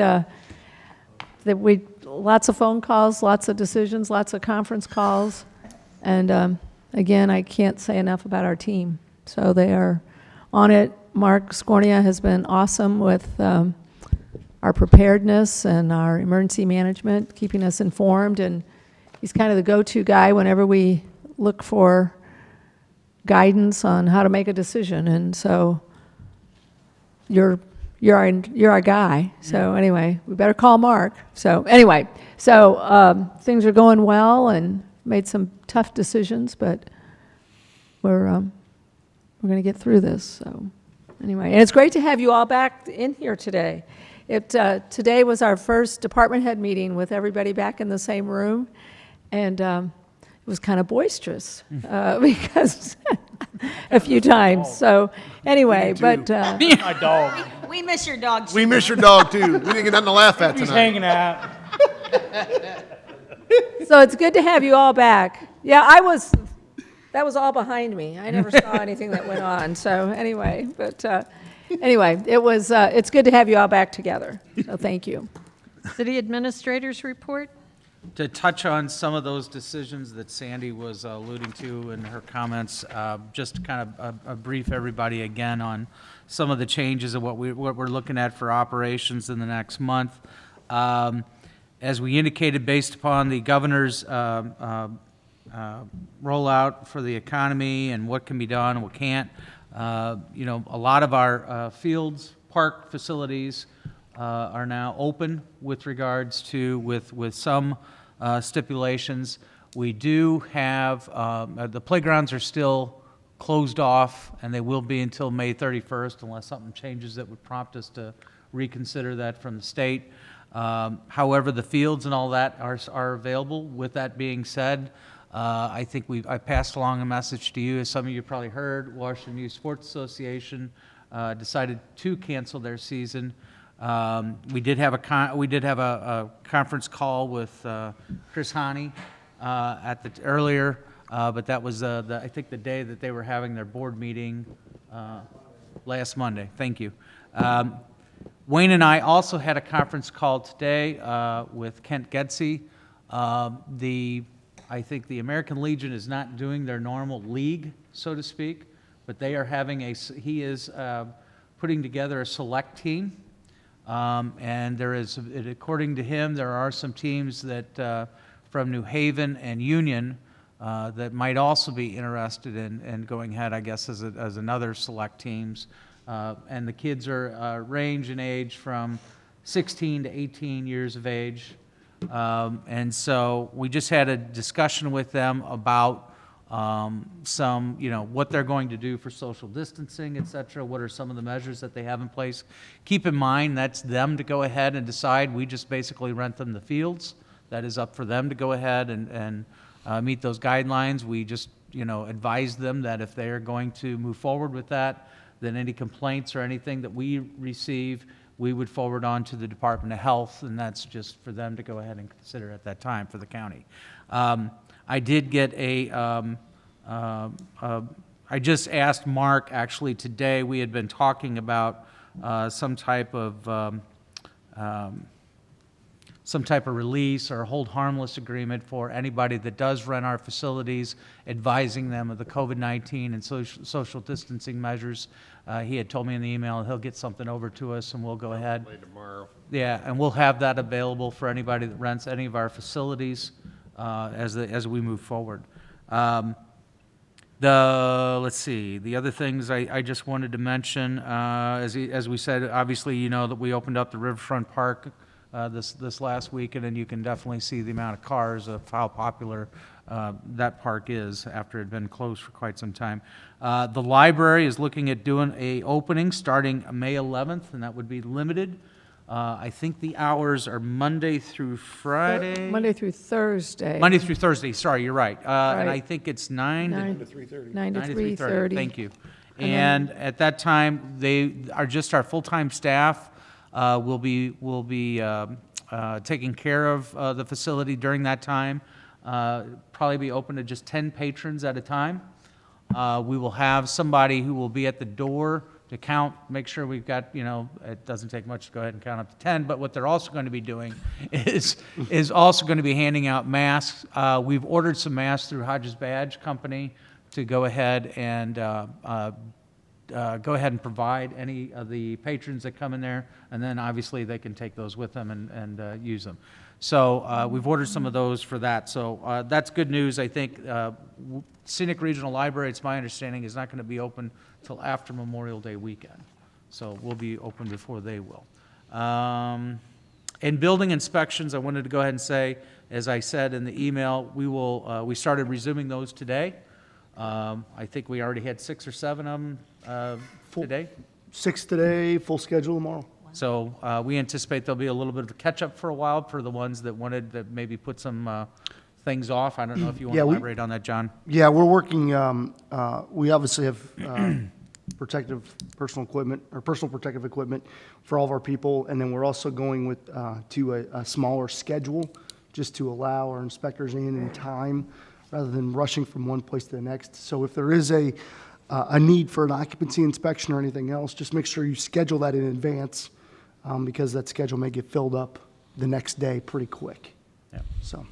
lots of phone calls, lots of decisions, lots of conference calls. And again, I can't say enough about our team. So they are on it. Mark Scornia has been awesome with our preparedness and our emergency management, keeping us informed. And he's kind of the go-to guy whenever we look for guidance on how to make a decision. And so you're our guy. So anyway, we better call Mark. So anyway, things are going well and made some tough decisions, but we're going to get through this. So anyway, and it's great to have you all back in here today. Today was our first department head meeting with everybody back in the same room, and it was kind of boisterous because a few times. So anyway, but My dog. We miss your dog. We miss your dog, too. We didn't get nothing to laugh at He's tonight. hanging out. so it's good to have you all back. Yeah, that was all behind me. I never saw anything that went on. So anyway, anyway, it's good to have you all back together. So thank you. City Administrator's report? To touch on some of those decisions that Sandy was alluding to in her comments, just to kind of brief everybody again on some of the changes of what we're looking at for operations in the next month. As we indicated, based upon the governor's rollout for the economy and what can be done and what can't, a lot of our fields, park facilities are now open with regards to, with some stipulations. We do have, the playgrounds are still closed off, and they will be until May 31st unless something changes that would prompt us to reconsider that from the state. However, the fields and all that are available. With that being said, I think I passed along a message to you, as some of you probably heard. Washington Youth Sports Association decided to cancel their season. We did have a conference call with Chris Haney earlier, but that was I think the day that they were having their board meeting last Monday. Thank you. Wayne and I also had a conference call today with Kent Gedsey. I think the American Legion is not doing their normal league, so to speak, but they are having he is putting together a select team. And there is, according to him, there are some teams that from New Haven and Union that might also be interested in going ahead, I guess, as another select teams. And the kids are range in age from 16 to 18 years of age. And so we just had a discussion with them about some, what they're going to do for social distancing, et cetera. What are some of the measures that they have in place? Keep in mind, that's them to go ahead and decide. We just basically rent them the fields. That is up for them to go ahead and meet those guidelines. We just, advise them that if they are going to move forward with that, then any complaints or anything that we receive, we would forward on to the Department of Health, and that's just for them to go ahead and consider at that time for the county. I did get I just asked Mark, actually, today. We had been talking about some type of release or hold harmless agreement for anybody that does rent our facilities, advising them of the COVID-19 and social distancing measures. He had told me in the email he'll get something over to us, and we'll go ahead. Tomorrow. Yeah, and we'll have that available for anybody that rents any of our facilities as we move forward. Let's see, the other things I just wanted to mention, as we said, obviously, that we opened up the Riverfront Park this last weekend, and you can definitely see the amount of cars of how popular that park is after it had been closed for quite some time. The library is looking at doing a opening starting May 11th, and that would be limited. I think the hours are Monday through Friday. Monday through Thursday. Monday through Thursday, sorry, you're right. And I Right. think it's 9 to 9 to 3:30. Thank you. And And at that time, they are just our full-time staff will be taking care of the facility during that time. Probably be open to just 10 patrons at a time. We will have somebody who will be at the door to count, make sure we've got, it doesn't take much to go ahead and count up to 10, but what they're also going to be doing is also going to be handing out masks. We've ordered some masks through Hodges Badge Company to go ahead and provide any of the patrons that come in there, and then obviously they can take those with them and use them. So we've ordered some of those for that. So that's good news. I think Scenic Regional Library, it's my understanding, is not going to be open till after Memorial Day weekend. So we'll be open before they will. In building inspections, I wanted to go ahead and say, as I said in the email, we started resuming those today. I think we already had 6 or 7 of them today. 6 today, full schedule tomorrow. So we anticipate there'll be a little bit of a catch-up for a while for the ones that wanted to maybe put some things off. I don't know if you want Yeah, to we- elaborate on that, John. Yeah, we're working, we obviously have protective personal equipment, or personal protective equipment for all of our people, and then we're also going with, to a smaller schedule, just to allow our inspectors in time, rather than rushing from one place to the next. So if there is a need for an occupancy inspection or anything else, just make sure you schedule that in advance, because that schedule may get filled up the next day pretty quick. Yeah. So.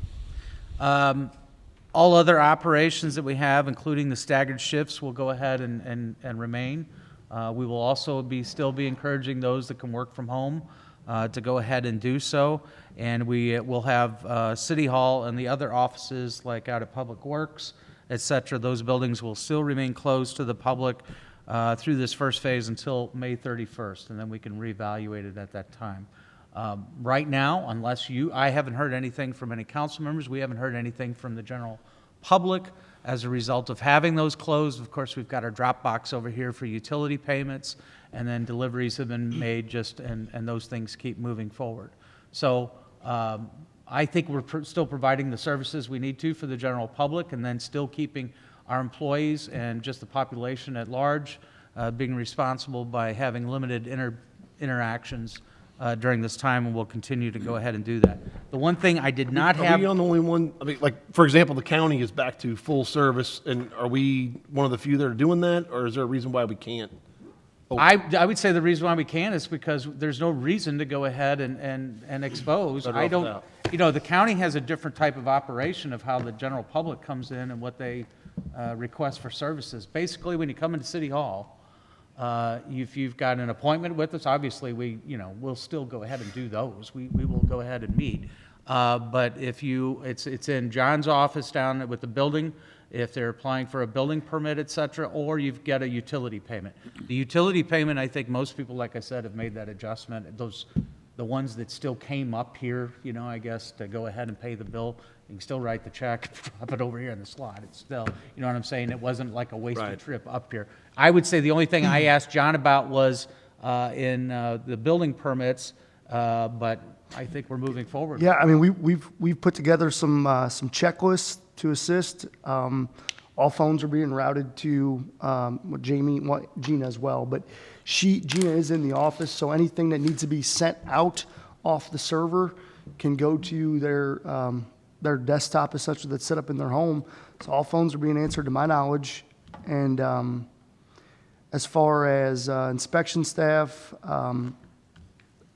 All other operations that we have, including the staggered shifts, will go ahead and remain. We will also still be encouraging those that can work from home to go ahead and do so. And we will have City Hall and the other offices, like out at Public Works, et cetera. Those buildings will still remain closed to the public through this first phase until May 31st, and then we can reevaluate it at that time. Right now, I haven't heard anything from any council members. We haven't heard anything from the general public as a result of having those closed. Of course, we've got our drop box over here for utility payments, and then deliveries have been made and those things keep moving forward. So I think we're still providing the services we need to for the general public, and then still keeping our employees and just the population at large being responsible by having limited interactions during this time, and we'll continue to go ahead and do that. The one thing I did not Are have... we on the only one, I mean, like, for example, the county is back to full service, and are we one of the few that are doing that, or is there a reason why we can't? I would say the reason why we can is because there's no reason to go ahead and expose. Better I off don't, the county has a different type of operation of how the general public comes in and what they request for services. Basically, when you come into City Hall, if you've got an appointment with us, obviously we'll still go ahead and do those. We will go ahead and meet. But if it's in John's office down with the building, if they're applying for a building permit, et cetera, or you've got a utility payment. The utility payment, I think most people, like I said, have made that adjustment. The ones that still came up here, I guess, to go ahead and pay the bill, you can still write the check, drop it over here in the slot. It's still, you know what I'm saying? It wasn't like a wasted trip up here. I would say the only thing I asked John about was in the building permits, but I think we're moving forward. Yeah, I mean, we've put together some checklists to assist. All phones are being routed to Gina as well, but Gina is in the office, so anything that needs to be sent out off the server can go to their desktop, et cetera, that's set up in their home. So all phones are being answered, to my knowledge, and as far as inspection staff,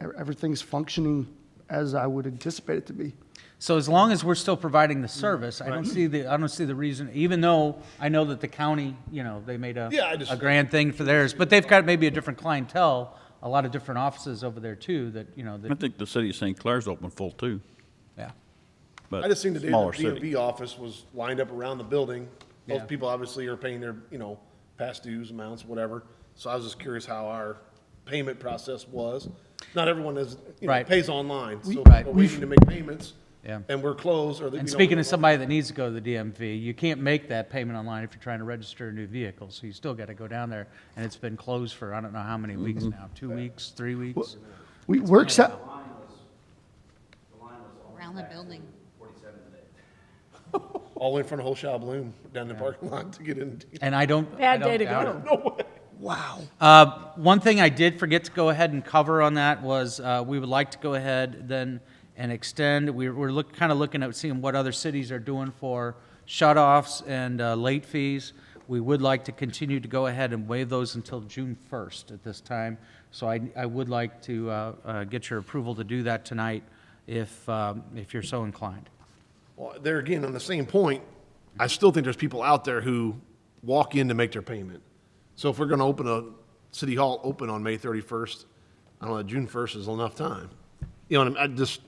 everything's functioning as I would anticipate it to be. So as long as we're still providing the service, I don't see the reason, even though I know that the county, they made a grand thing for theirs, but they've got maybe a different clientele, a lot of different offices over there too, that, I think the city of St. Clair's open full too, yeah. but I just seen the day smaller the city. DMV office was lined up around the building. Those Yeah. people obviously are paying their, past dues amounts, whatever. So I was just curious how our payment process was. Not everyone is, Right. pays online, so Right. we're waiting to make payments. Yeah. And we're closed, or. And speaking of somebody that needs to go to the DMV, you can't make that payment online if you're trying to register a new vehicle, so you still got to go down there, and it's been closed for I don't know how many weeks now, 2 weeks, 3 weeks? We're accept, Around the building. All in front of Whole Bloom down the parking lot to get in. And I don't Bad day to doubt it. go. wow. One thing I did forget to go ahead and cover on that was, we would like to go ahead then and extend, we're kind of looking at seeing what other cities are doing for shut-offs and late fees. We would like to continue to go ahead and waive those until June 1st at this time. So I would like to get your approval to do that tonight if you're so inclined. Well, there again, on the same point, I still think there's people out there who walk in to make their payment. So if we're going to open a City Hall open on May 31st, I don't know, June 1st is enough time. You know, I just,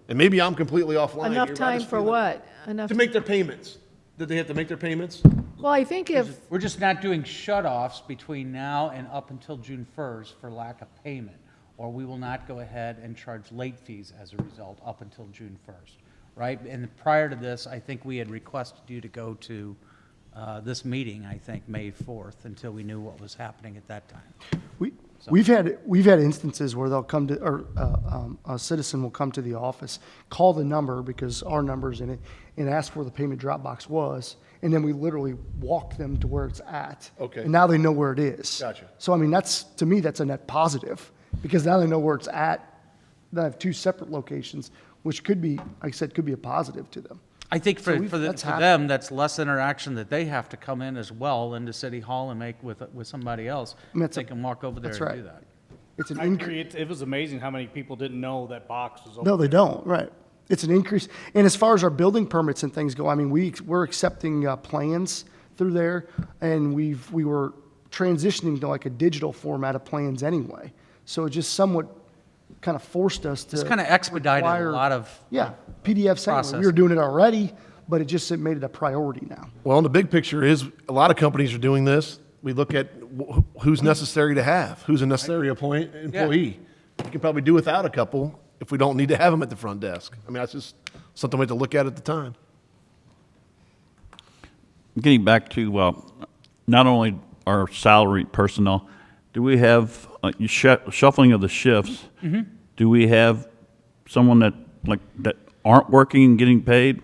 and maybe I'm completely offline. Enough here, but I time just for feel like- what? Enough, To make their payments. Did they have to make their payments? well, I think if, We're just not doing shut-offs between now and up until June 1st for lack of payment, or we will not go ahead and charge late fees as a result up until June 1st, right? And prior to this, I think we had requested you to go to this meeting, I think, May 4th, until we knew what was happening at that time. We've had instances where they'll come to, or a citizen will come to the office, call the number because our number's in it, and ask where the payment drop box was, and then we literally walk them to where it's at. Okay. And now they know where it is. Gotcha. So I mean, to me, that's a net positive, because now they know where it's at. They have two separate locations, which could be, like I said, could be a positive to them. I think So for that's happened. them, that's less interaction that they have to come in as well into City Hall and make with somebody else. I mean, that's They can walk over there that's and right. do that. It's an I increase. agree. It was amazing how many people didn't know that box was open. No, they don't, right. It's an increase. And as far as our building permits and things go, I mean, we're accepting plans through there, and we were transitioning to like a digital format of plans anyway. So it just somewhat kind of forced us to. It's kind of expedited require- a lot of. Yeah, PDFs anyway. process. We were doing it already, but it just made it a priority now. Well, the big picture is a lot of companies are doing this. We look at who's necessary to have, who's a necessary employee. You can probably do without a couple if we don't need to have them at the front desk. I mean, that's just something we have to look at the time. Getting back to not only our salaried personnel, do we have shuffling of the shifts? Do we have someone that aren't working and getting paid,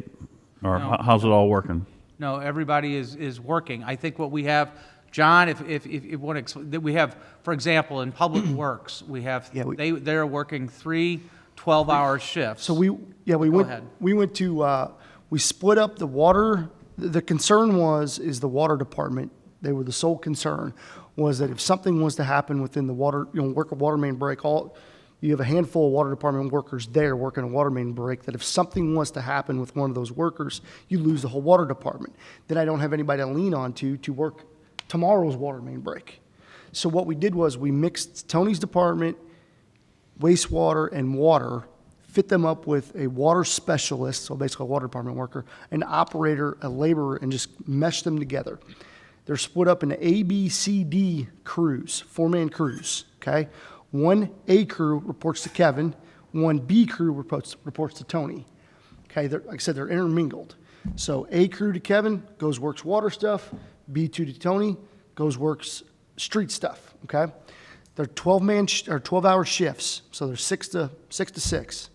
or No. how's it all working? No, everybody is working. I think what we have, John, if you want to, that we have, for example, in Public Works, we have, Yeah, they're working 3 12-hour shifts. So we ahead. went to, we split up the water. The concern is the water department, they were the sole concern, was that if something was to happen within the water, work a water main break, you have a handful of water department workers there working a water main break, that if something was to happen with one of those workers, you lose the whole water department. Then I don't have anybody to lean on to work tomorrow's water main break. So what we did was we mixed Tony's department, wastewater and water, fit them up with a water specialist, so basically a water department worker, an operator, a laborer, and just mesh them together. They're split up into A, B, C, D crews, 4-man crews, okay? One A crew reports to Kevin, one B crew reports to Tony. Okay, like I said, they're intermingled. So A crew to Kevin goes works water stuff, B2 to Tony goes works street stuff, okay? They're 12-hour shifts, so they're 6 to 6,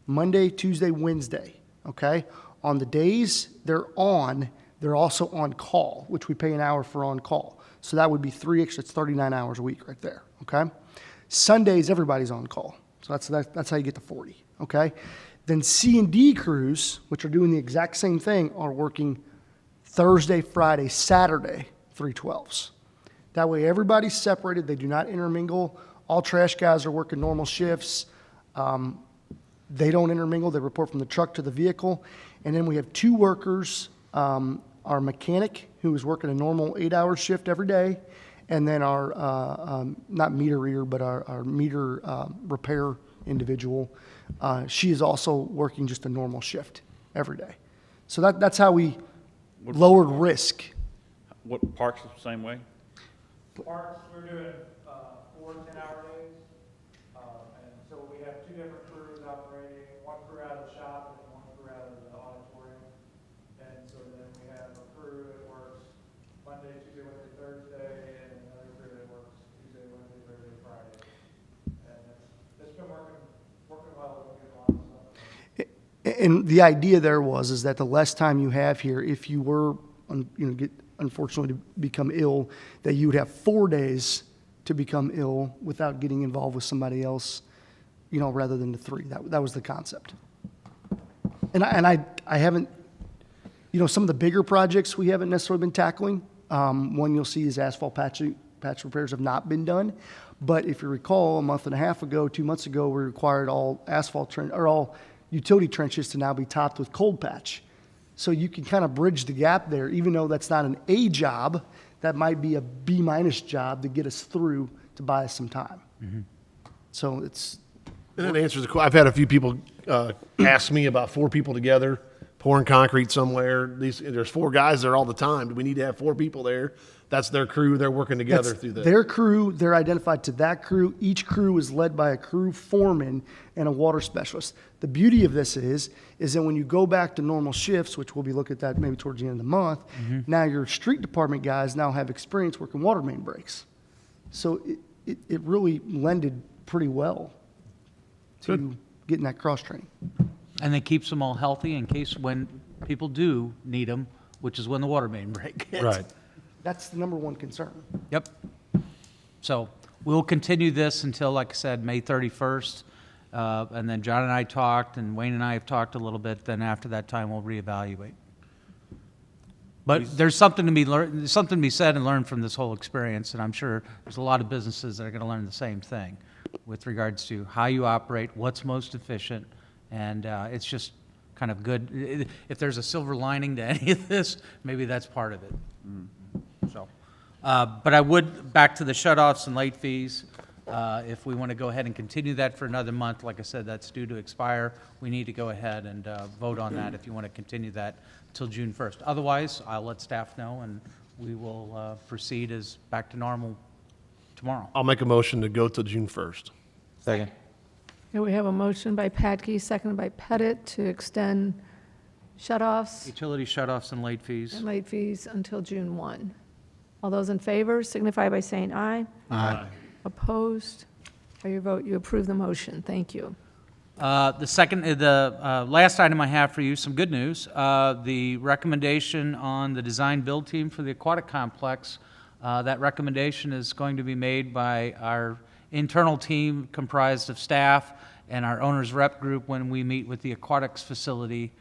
Monday, Tuesday, Wednesday, okay? On the days they're on, they're also on call, which we pay an hour for on call. So that would be 3 extra, it's 39 hours a week right there, okay? Sundays, everybody's on call. So that's how you get to 40, okay? Then C and D crews, which are doing the exact same thing, are working Thursday, Friday, Saturday, 3/12s. That way everybody's separated, they do not intermingle. All trash guys are working normal shifts. They don't intermingle, they report from the truck to the vehicle. And then we have 2 workers, our mechanic, who is working a normal 8-hour shift every day, and then our, not meter reader, but our meter repair individual. She is also working just a normal shift every day. So that's how we lowered risk. What, Parks the same way? Parks, we're doing 4 10-hour days. And so we have 2 different crews operating, one crew out of the shop and one crew out of the auditorium. And so then we have a crew that works Monday, Tuesday, Wednesday, Thursday, and another crew that works Tuesday, Wednesday, Thursday, Friday. And it's been And the idea there is that the less time you have here, if you were, get unfortunately to become ill, that you would have 4 days to become ill without getting involved with somebody else, rather than the 3. That was the concept. And I haven't, some of the bigger projects we haven't necessarily been tackling. One you'll see is asphalt patch repairs have not been done. But if you recall, a month and a half ago, 2 months ago, we required all all utility trenches to now be topped with cold patch. So you can kind of bridge the gap there, even though that's not an A job, that might be a B- job to get us through to buy us some time. So it's, And that answers the question. I've had a few people ask me about 4 people together pouring concrete somewhere. There's 4 guys there all the time. Do we need to have 4 people there? That's their crew. They're working together that's through this. their crew, they're identified to that crew. Each crew is led by a crew foreman and a water specialist. The beauty of this is that when you go back to normal shifts, which we'll be looking at that maybe towards the end of the month, now your street department guys now have experience working water main breaks. So it really lended pretty well to getting that cross training. And it keeps them all healthy in case when people do need them, which is when the water main break hits. Right. That's the number one concern. Yep. So we'll continue this until, like I said, May 31st. And then John and I talked, and Wayne and I have talked a little bit. Then after that time, we'll reevaluate. But there's something to be said and learned from this whole experience, and I'm sure there's a lot of businesses that are going to learn the same thing with regards to how you operate, what's most efficient, and it's just kind of good. If there's a silver lining to any of this, maybe that's part of it. So, but I would, back to the shut-offs and late fees, if we want to go ahead and continue that for another month, like I said, that's due to expire. We need to go ahead and vote on that if you want to continue that till June 1st. Otherwise, I'll let staff know, and we will proceed as back to normal tomorrow. I'll make a motion to go till June 1st. Second. Okay, we have a motion by Patke, seconded by Pettit, to extend shut-offs Utility shut-offs and late fees. and late fees until June 1. All those in favor signify by saying aye. Aye. Opposed? By your vote, you approve the motion. Thank you. The last item I have for you, some good news. The recommendation on the design build team for the aquatic complex, that recommendation is going to be made by our internal team comprised of staff and our owner's rep group when we meet with the aquatics facility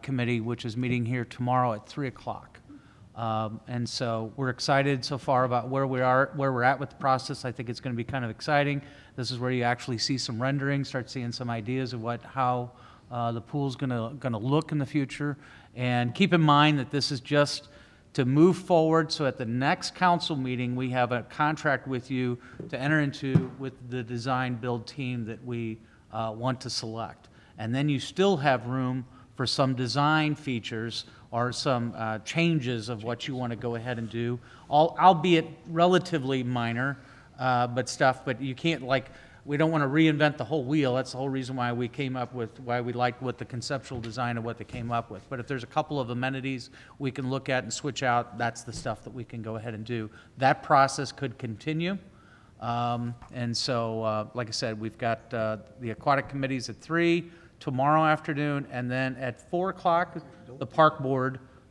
committee, which is meeting here tomorrow at 3 o'clock. And so we're excited so far about where we're at with the process. I think it's going to be kind of exciting. This is where you actually see some renderings, start seeing some ideas of how the pool's going to look in the future. And keep in mind that this is just to move forward. So at the next council meeting, we have a contract with you to enter into with the design build team that we want to select. And then you still have room for some design features or some changes of what you want to go ahead and do, albeit relatively minor, but you can't, we don't want to reinvent the whole wheel. That's the whole reason why we liked what the conceptual design of what they came up with. But if there's a couple of amenities we can look at and switch out, that's the stuff that we can go ahead and do. That process could continue. And so, like I said, we've got the aquatic committees at 3 tomorrow afternoon, and then at 4 o'clock, the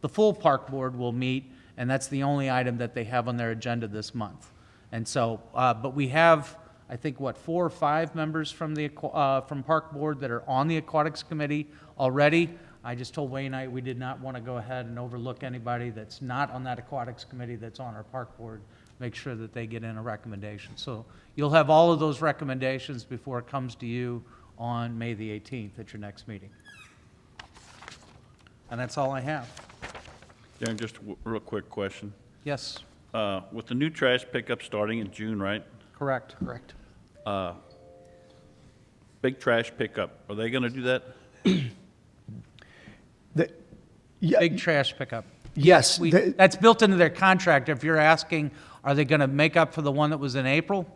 full park board will meet, and that's the only item that they have on their agenda this month. And so, but we have, I think, 4 or 5 members from from park board that are on the aquatics committee already. I just told Wayne we did not want to go ahead and overlook anybody that's not on that aquatics committee that's on our park board, make sure that they get in a recommendation. So you'll have all of those recommendations before it comes to you on May the 18th at your next meeting. And that's all I have. Darren, just a real quick question. Yes, With the new trash pickup starting in June, right? correct. Correct. Big trash pickup, are they going to do that? Big trash pickup. Yes. That's built into their contract. If you're asking, are they going to make up for the one that was in April?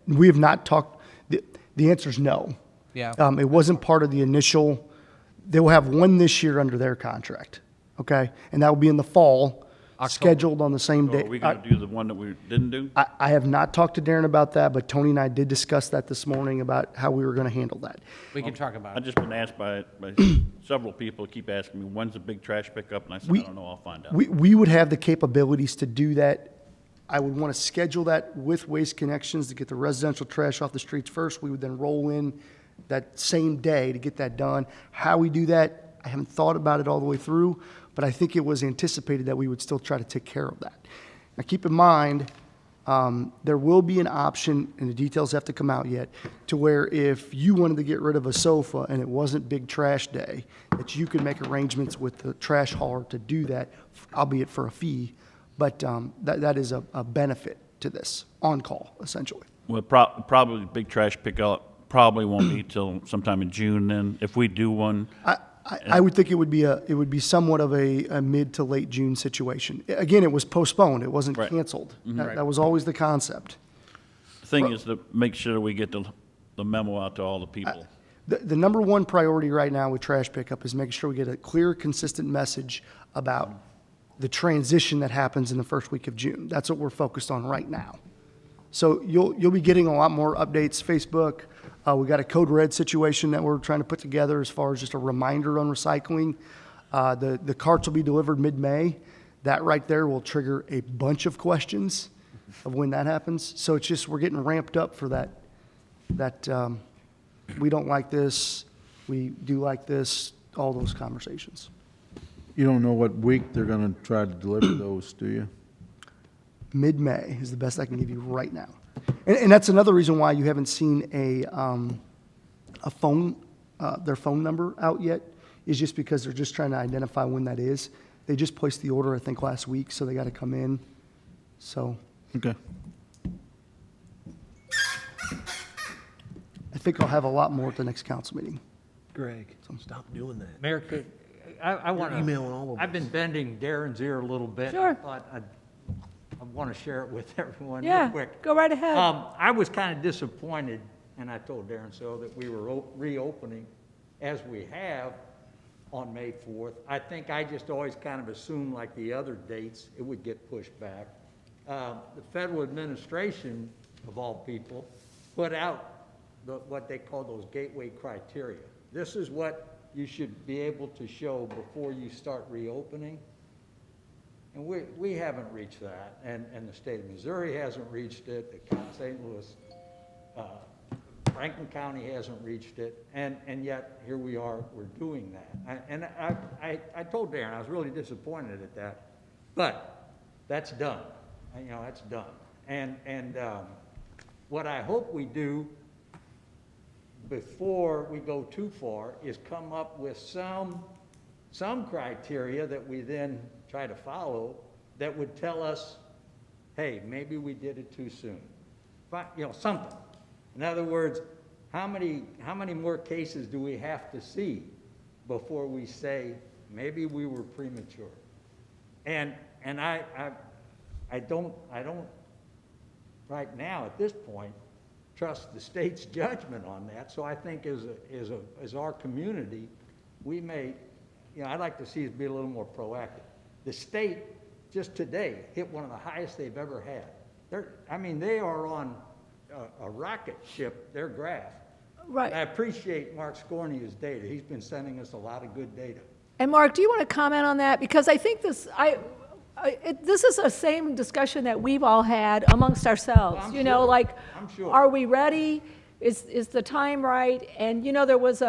We have not talked, the answer is no. Yeah. It wasn't part of the initial, they will have one this year under their contract, okay? And that will be in the fall. scheduled on the same So day. are we going to do the one that we didn't do? I have not talked to Darren about that, but Tony and I did discuss that this morning about how we were going to handle that. We can talk about I've it. just been asked by several people, keep asking me, when's the big trash pickup? And I said, I don't know, I'll find out. We would have the capabilities to do that. I would want to schedule that with Waste Connections to get the residential trash off the streets first. We would then roll in that same day to get that done. How we do that, I haven't thought about it all the way through, but I think it was anticipated that we would still try to take care of that. Now, keep in mind, there will be an option, and the details have to come out yet, to where if you wanted to get rid of a sofa and it wasn't big trash day, that you could make arrangements with the trash hauler to do that, albeit for a fee. But that is a benefit to this, on-call, essentially. Well, probably big trash pickup probably won't be till sometime in June then, if we do one. I would think it would be somewhat of a mid to late June situation. Again, it was postponed, it wasn't Right. canceled. Right. That was always the concept. The thing is to make sure we get the memo out to all the people. The number one priority right now with trash pickup is making sure we get a clear, consistent message about the transition that happens in the first week of June. That's what we're focused on right now. So you'll be getting a lot more updates, Facebook. We got a Code Red situation that we're trying to put together as far as just a reminder on recycling. The carts will be delivered mid-May. That right there will trigger a bunch of questions of when that happens. So it's just, we're getting ramped up for that, we don't like this, we do like this, all those conversations. You don't know what week they're going to try to deliver those, do you? Mid-May is the best I can give you right now. And that's another reason why you haven't seen a phone, their phone number out yet, is just because they're just trying to identify when that is. They just placed the order, I think, last week, so they got to come in. So Okay. I think I'll have a lot more at the next council meeting. Greg, stop doing that. Mayor, I want to. emailing all of I've been bending Darren's ear a little bit. Sure. I thought I want to share it with everyone real Yeah, quick. go right ahead. I was kind of disappointed, and I told Darren so, that we were reopening as we have on May 4th. I think I just always kind of assumed, like the other dates, it would get pushed back. The federal administration, of all people, put out what they call those gateway criteria. This is what you should be able to show before you start reopening. And we haven't reached that, and the state of Missouri hasn't reached it, the St. Louis, Franklin County hasn't reached it, and yet here we are, we're doing that. I told Darren I was really disappointed at that, but that's done. That's done. And what I hope we do before we go too far is come up with some criteria that we then try to follow that would tell us, hey, maybe we did it too soon. Something. In other words, how many more cases do we have to see before we say maybe we were premature? And I don't right now at this point trust the state's judgment on that. So I think as our community, we may, I'd like to see us be a little more proactive. The state just today hit one of the highest they've ever had. They are on a rocket ship, their graph. Right. I appreciate Mark Scornia's data. He's been sending us a lot of good data. And Mark, do you want to comment on that? Because I think this is the same discussion that we've all had amongst ourselves. I'm sure. I'm sure. Are we ready? Is the time right? And there was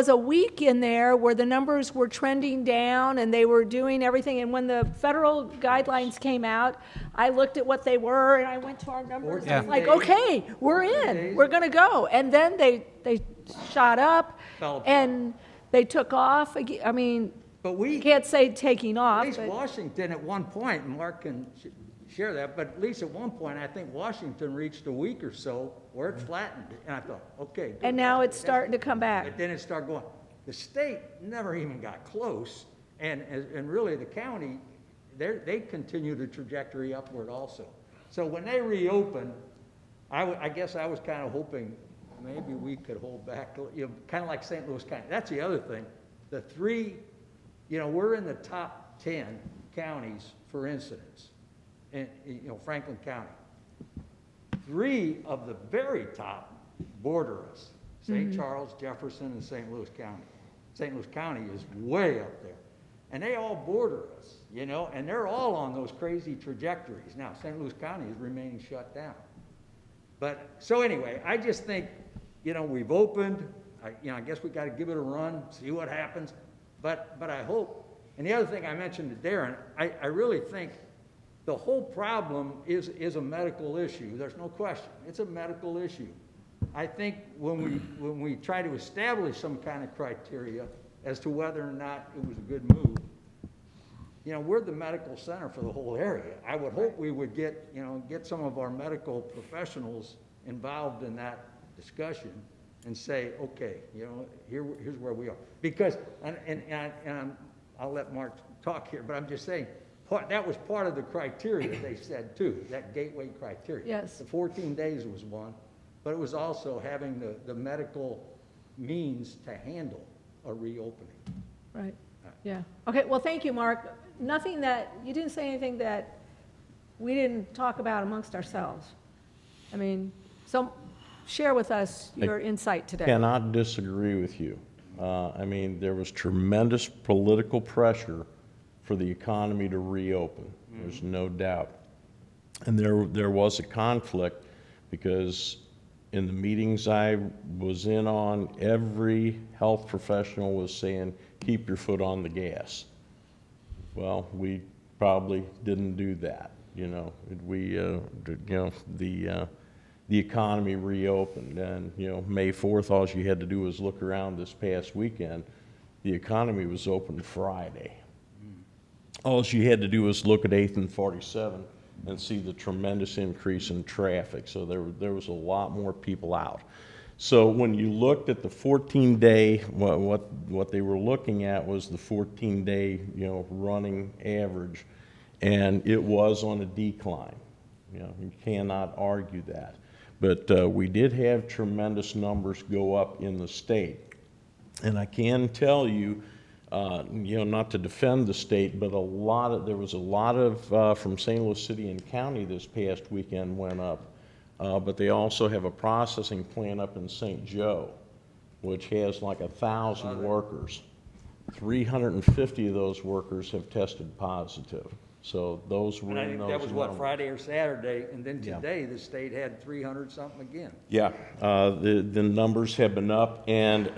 a week in there where the numbers were trending down and they were doing everything. And when the federal guidelines came out, I looked at what they were and I went to our numbers. And I was like, okay, we're in. We're going to go. And then they shot up Fell apart. and they took off. But we You can't say taking off. At least but- Washington at one point, and Mark can share that, but at least at one point, I think Washington reached a week or so where it flattened. And I thought, okay. And now it's starting to come back. But then it started going. The state never even got close, and really the county, they continue the trajectory upward also. So when they reopened, I guess I was kind of hoping maybe we could hold back, kind of like St. Louis County. That's the other thing. The three, we're in the top 10 counties for incidents, in, Franklin County. 3 of the very top border us, St. Charles, Jefferson, and St. Louis County. St. Louis County is way up there. And they all border us, and they're all on those crazy trajectories. Now, St. Louis County is remaining shut down. But, so anyway, I just think, we've opened, I guess we got to give it a run, see what happens. But I hope, and the other thing I mentioned to Darren, I really think the whole problem is a medical issue. There's no question. It's a medical issue. I think when we try to establish some kind of criteria as to whether or not it was a good move, we're the medical center for the whole area. I would hope we would get some of our medical professionals involved in that discussion and say, okay, here's where we are. Because, and I'll let Mark talk here, but I'm just saying, that was part of the criteria they said too, that gateway criteria. Yes. The 14 days was one, but it was also having the medical means to handle a reopening. Right, yeah. Okay, well, thank you, Mark. Nothing that, you didn't say anything that we didn't talk about amongst ourselves. I mean, so share with us your insight today. Cannot disagree with you. There was tremendous political pressure for the economy to reopen. There's no doubt. And there was a conflict because in the meetings I was in on, every health professional was saying, keep your foot on the gas. Well, we probably didn't do that. The economy reopened, and May 4th, all you had to do was look around this past weekend. The economy was open Friday. All you had to do was look at 8th and 47 and see the tremendous increase in traffic. So there was a lot more people out. So when you looked at the 14-day, what they were looking at was the 14-day, running average, and it was on a decline. You cannot argue that. But we did have tremendous numbers go up in the state. And I can tell you, not to defend the state, but there was a lot of from St. Louis City and County this past weekend went up. But they also have a processing plant up in St. Joe, which has like 1,000 workers. 350 of those workers have tested positive. So those were And I in think those that was what, numbers. Friday or Saturday, and then today the state had 300 something again. Yeah, the numbers have been up, and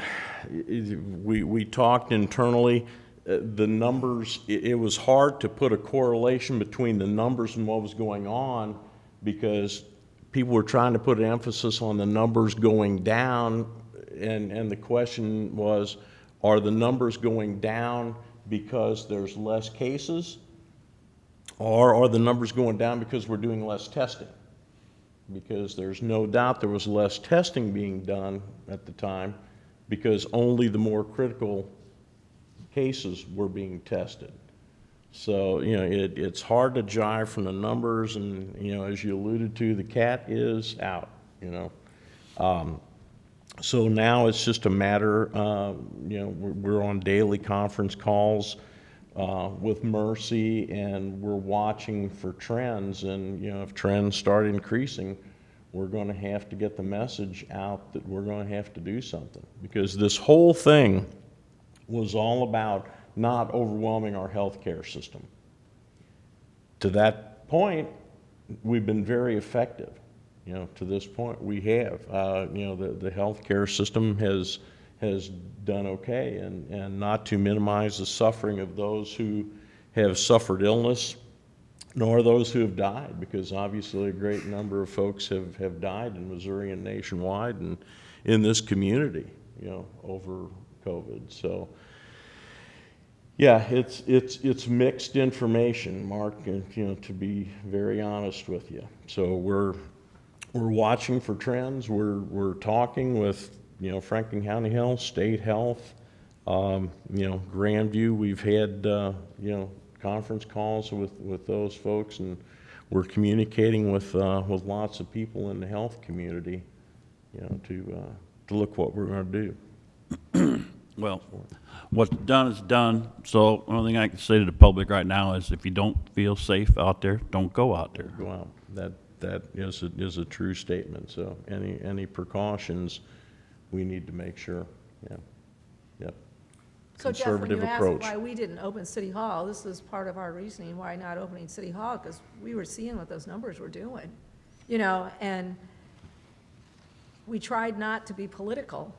we talked internally. The numbers, it was hard to put a correlation between the numbers and what was going on because people were trying to put an emphasis on the numbers going down, and the question was, are the numbers going down because there's less cases, or are the numbers going down because we're doing less testing? Because there's no doubt there was less testing being done at the time because only the more critical cases were being tested. So, it's hard to jive from the numbers, and, as you alluded to, the cat is out, So now it's just a matter, we're on daily conference calls with Mercy, and we're watching for trends, and, if trends start increasing, we're going to have to get the message out that we're going to have to do something. Because this whole thing was all about not overwhelming our healthcare system. To that point, we've been very effective. To this point, we have. The healthcare system has done okay, and not to minimize the suffering of those who have suffered illness, nor those who have died, because obviously a great number of folks have died in Missouri and nationwide and in this community, over COVID. So, yeah, it's mixed information, Mark, and, to be very honest with you. So we're watching for trends. We're talking with, Franklin County Health, State Health, Grandview. We've had, conference calls with those folks, and we're communicating with lots of people in the health community, to look what we're going to do. Well, what's done is done. So the only thing I can say to the public right now is if you don't feel safe out there, don't go out there. Go out. That is a true statement. So any precautions, we need to make sure, yeah. Yep. So Jeff, when Conservative you asked approach. why we didn't open City Hall, this is part of our reasoning, why not opening City Hall, because we were seeing what those numbers were doing, you know, and we tried not to be political.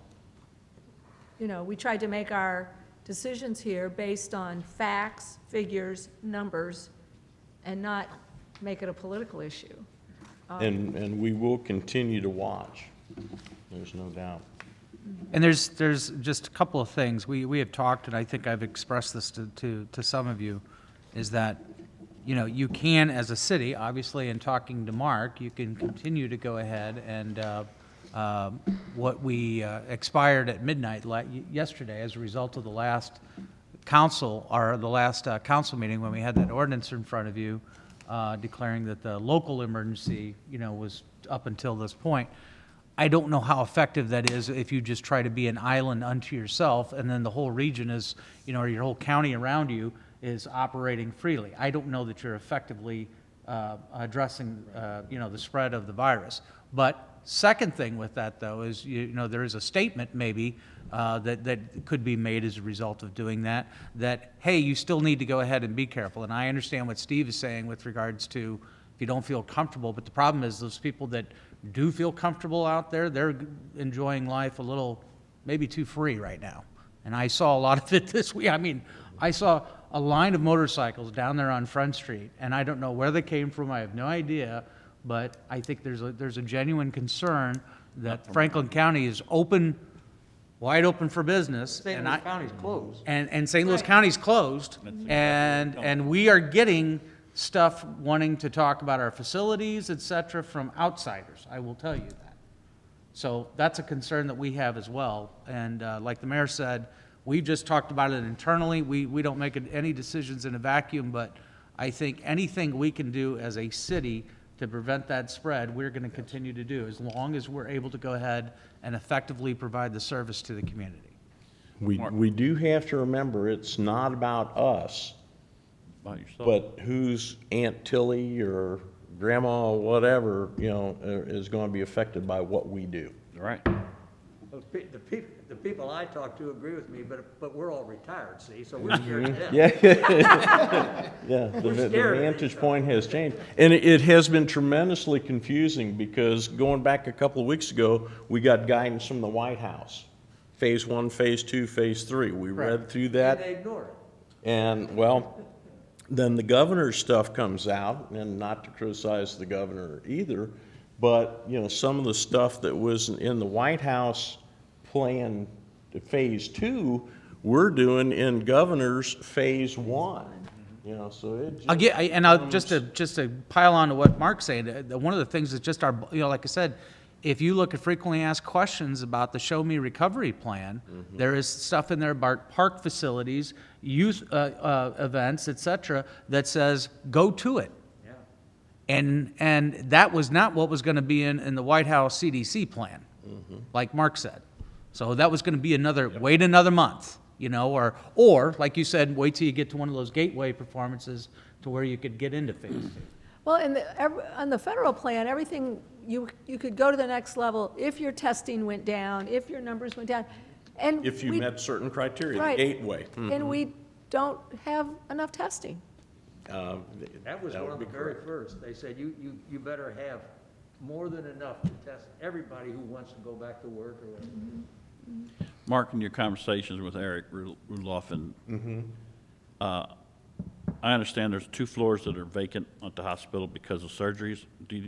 You know, we tried to make our decisions here based on facts, figures, numbers, and not make it a political issue. And we will continue to watch. There's no doubt. And there's just a couple of things. We have talked, and I think I've expressed this to some of you, is that, you know, you can, as a city, obviously, in talking to Mark, you can continue to go ahead and what we expired at midnight yesterday as a result of the last council meeting when we had that ordinance in front of you declaring that the local emergency, you know, was up until this point. I don't know how effective that is if you just try to be an island unto yourself and then the whole region is, you know, or your whole county around you is operating freely. I don't know that you're effectively addressing, you know, the spread of the virus. But second thing with that, though, is, you know, there is a statement maybe that could be made as a result of doing that, hey, you still need to go ahead and be careful. And I understand what Steve is saying with regards to if you don't feel comfortable, but the problem is those people that do feel comfortable out there, they're enjoying life a little, maybe too free right now. And I saw a lot of it this week. I mean, I saw a line of motorcycles down there on Front Street, and I don't know where they came from. I have no idea. But I think there's a genuine concern that Franklin County is wide open for business. St. Louis County's closed. And St. Louis County's closed. And we are getting stuff wanting to talk about our facilities, et cetera, from outsiders. I will tell you that. So that's a concern that we have as well. And like the mayor said, we've just talked about it internally. We don't make any decisions in a vacuum, but I think anything we can do as a city to prevent that spread, we're going to continue to do, as long as we're able to go ahead and effectively provide the service to the community. We do have to remember, it's not about us, About yourself. but who's Aunt Tilly or Grandma, whatever, you know, is going to be affected by what we do. Right. The people I talk to agree with me, but we're all retired, see, so we're scared to death. Yeah, the scared. vantage point has changed. And it has been tremendously confusing because going back a couple of weeks ago, we got guidance from the White House. Phase 1, Phase 2, Phase 3. We read through And that. they ignore it. And, well, then the governor's stuff comes out, and not to criticize the governor either, but, you know, some of the stuff that was in the White House plan to Phase 2, we're doing in governor's Phase 1. You know, so it just Just to pile on to what Mark's saying, one of the things is just our, you know, like I said, if you look at frequently asked questions about the Show Me Recovery Plan, there is stuff in there about park facilities, youth events, et cetera, that says, go to it. And that was not what was going to be in the White House CDC plan, like Mark said. So that was going to be wait another month, you know, or like you said, wait till you get to one of those gateway performances to where you could get into phase 2. Well, on the federal plan, everything, you could go to the next level if your testing went down, if your numbers went down. And if you met certain criteria, Right. the gateway. And we don't have enough testing. That was one of the very first. They said, you better have more than enough to test everybody who wants to go back to work or whatever. Mark, in your conversations with Eric Rudolph, and I understand there's 2 floors that are vacant at the hospital because of surgeries. Do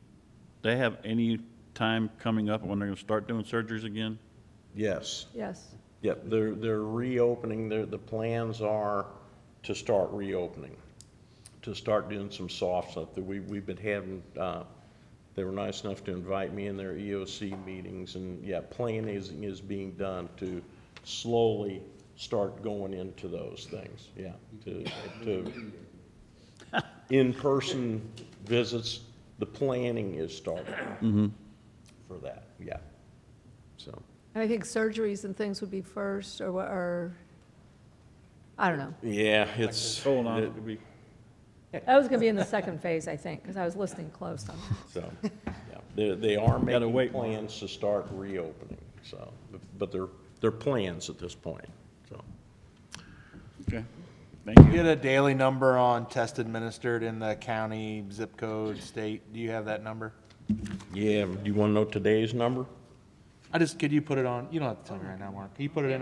they have any time coming up when they're going to start doing surgeries again? Yes. Yes. Yep, they're reopening, the plans are to start reopening, to start doing some soft stuff that we've been having. They were nice enough to invite me in their EOC meetings, and yeah, planning is being done to slowly start going into those things, yeah, to in-person visits, the planning is starting for that, yeah, so. And I think surgeries and things would be first, or I don't know. Yeah, it's. Hold on, it'll be- That was going to be in the second phase, I think, because I was listening close on that. So, yeah, they are making wait, Mark. plans to start reopening, so, but they're plans at this point, so. Okay, thank you. You get a daily number on tests administered in the county, zip code, state. Do you have that number? Yeah, do you want to know today's number? Could you put it on, you don't have to tell me right now, Mark. Can you put it in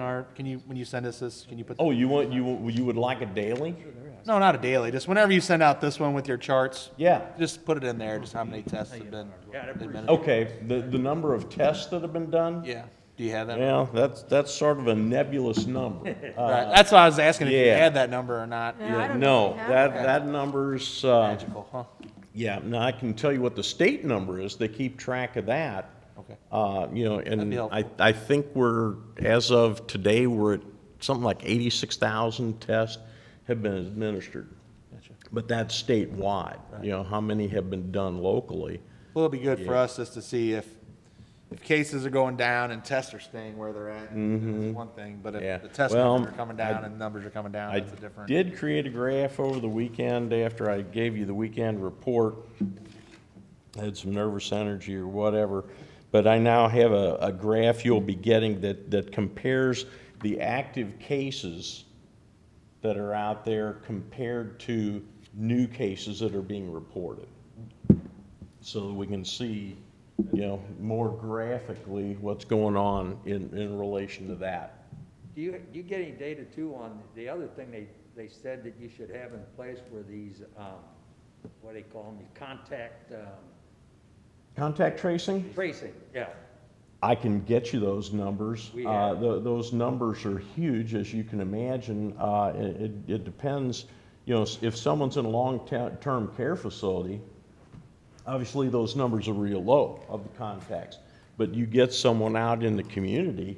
when you send us this, can you put? Oh, you would like a daily? No, not a daily, just whenever you send out this one with your charts. Yeah. Just put it in there, just how many tests have been administered. Okay, the number of tests that have been done? Yeah, do you have that? Well, that's sort of a nebulous number. Right, that's why I was asking if you yeah. had that number or not. Yeah, I don't know No, if we have that number's, Magical, huh? yeah, now I can tell you what the state number is, they keep track of that. Okay. You know, That'd be and helpful. I think as of today, we're at something like 86,000 tests have been administered. Gotcha. But that's statewide, you know, how many have been done locally? Well, it'll be good for us just to see if cases are going down and tests are staying where they're at. That's one thing, but Yeah. if the test Well, numbers are coming down and numbers are coming down, I that's a different. did create a graph over the weekend after I gave you the weekend report. I had some nervous energy or whatever, but I now have a graph you'll be getting that compares the active cases that are out there compared to new cases that are being reported. So that we can see, you know, more graphically what's going on in relation to that. Do you get any data too on, the other thing they said that you should have in place were these, what do they call them, these contact, Contact tracing? tracing, yeah. I can get you those numbers. We have- Those numbers are huge, as you can imagine. It depends, you know, if someone's in a long-term care facility, obviously those numbers are real low of the contacts. But you get someone out in the community,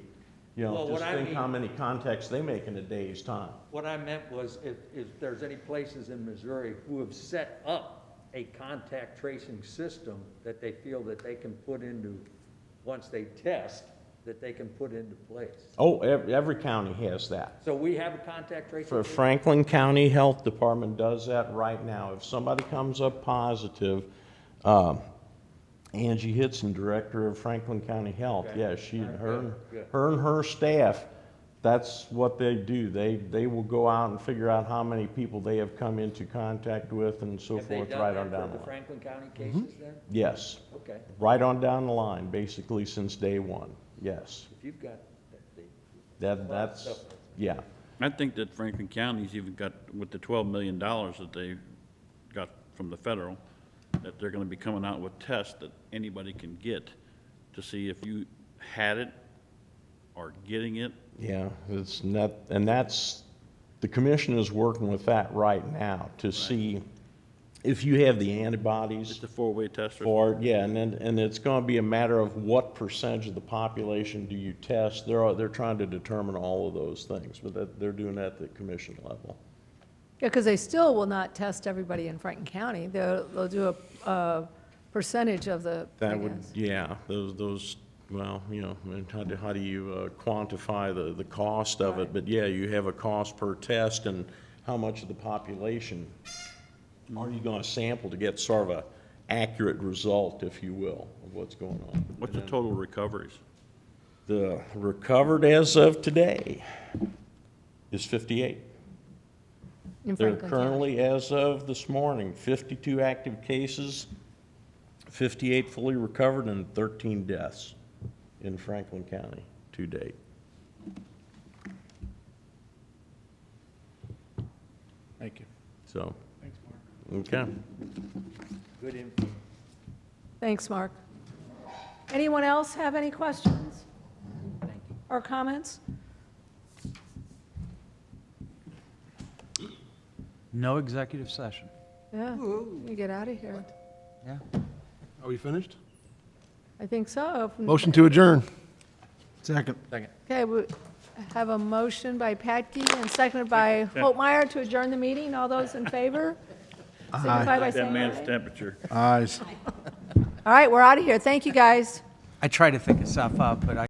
you know, Well, what just I think mean- how many contacts they make in a day's time. What I meant was if there's any places in Missouri who have set up a contact tracing system that they feel that they can put into, once they test, that they can put into place. Oh, every county has that. So we have a contact tracing For system? Franklin County Health Department does that right now. If somebody comes up positive, Angie Hitson, Director of Franklin County Health, Okay. yeah, Good. her and her staff, that's what they do. They will go out and figure out how many people they have come into contact with and so Have they forth, done right that on down for the the line. Franklin County cases then? Yes, Okay. right on down the line, basically since day one, yes. If you've got, That's, yeah. I think that Franklin County's even got, with the $12 million that they got from the federal, that they're gonna be coming out with tests that anybody can get to see if you had it or getting it. Yeah, it's not, and that's, the commission is working with that right now to see if you have the antibodies It's a four-way test or for, yeah, and it's gonna be a matter of what percentage of the population do you test. They're trying to determine all of those things, but they're doing that at the commission level. Yeah, because they still will not test everybody in Franklin County. They'll do a percentage of the, I That would, guess. yeah, those, well, you know, and how do you quantify the cost of it? But yeah, you have a cost per test, and how much of the population are you gonna sample to get sort of a accurate result, if you will, of what's going on? What's the total recoveries? The recovered as of today is 58. In There are Franklin County. currently, as of this morning, 52 active cases, 58 fully recovered, and 13 deaths in Franklin County to date. Thank you. So. Okay. good info. Thanks, Mark. Anyone else have any questions or comments? No executive session. Yeah, you get out of here. Yeah. Are we finished? I think so. Motion to adjourn. Second. Second. Okay, we have a motion by Patke and seconded by Holtmeyer to adjourn the meeting. All those in favor? Signify by That saying man's aye. temperature. Ayes. All right, we're out of here. Thank you, guys. I try to think of stuff up, but I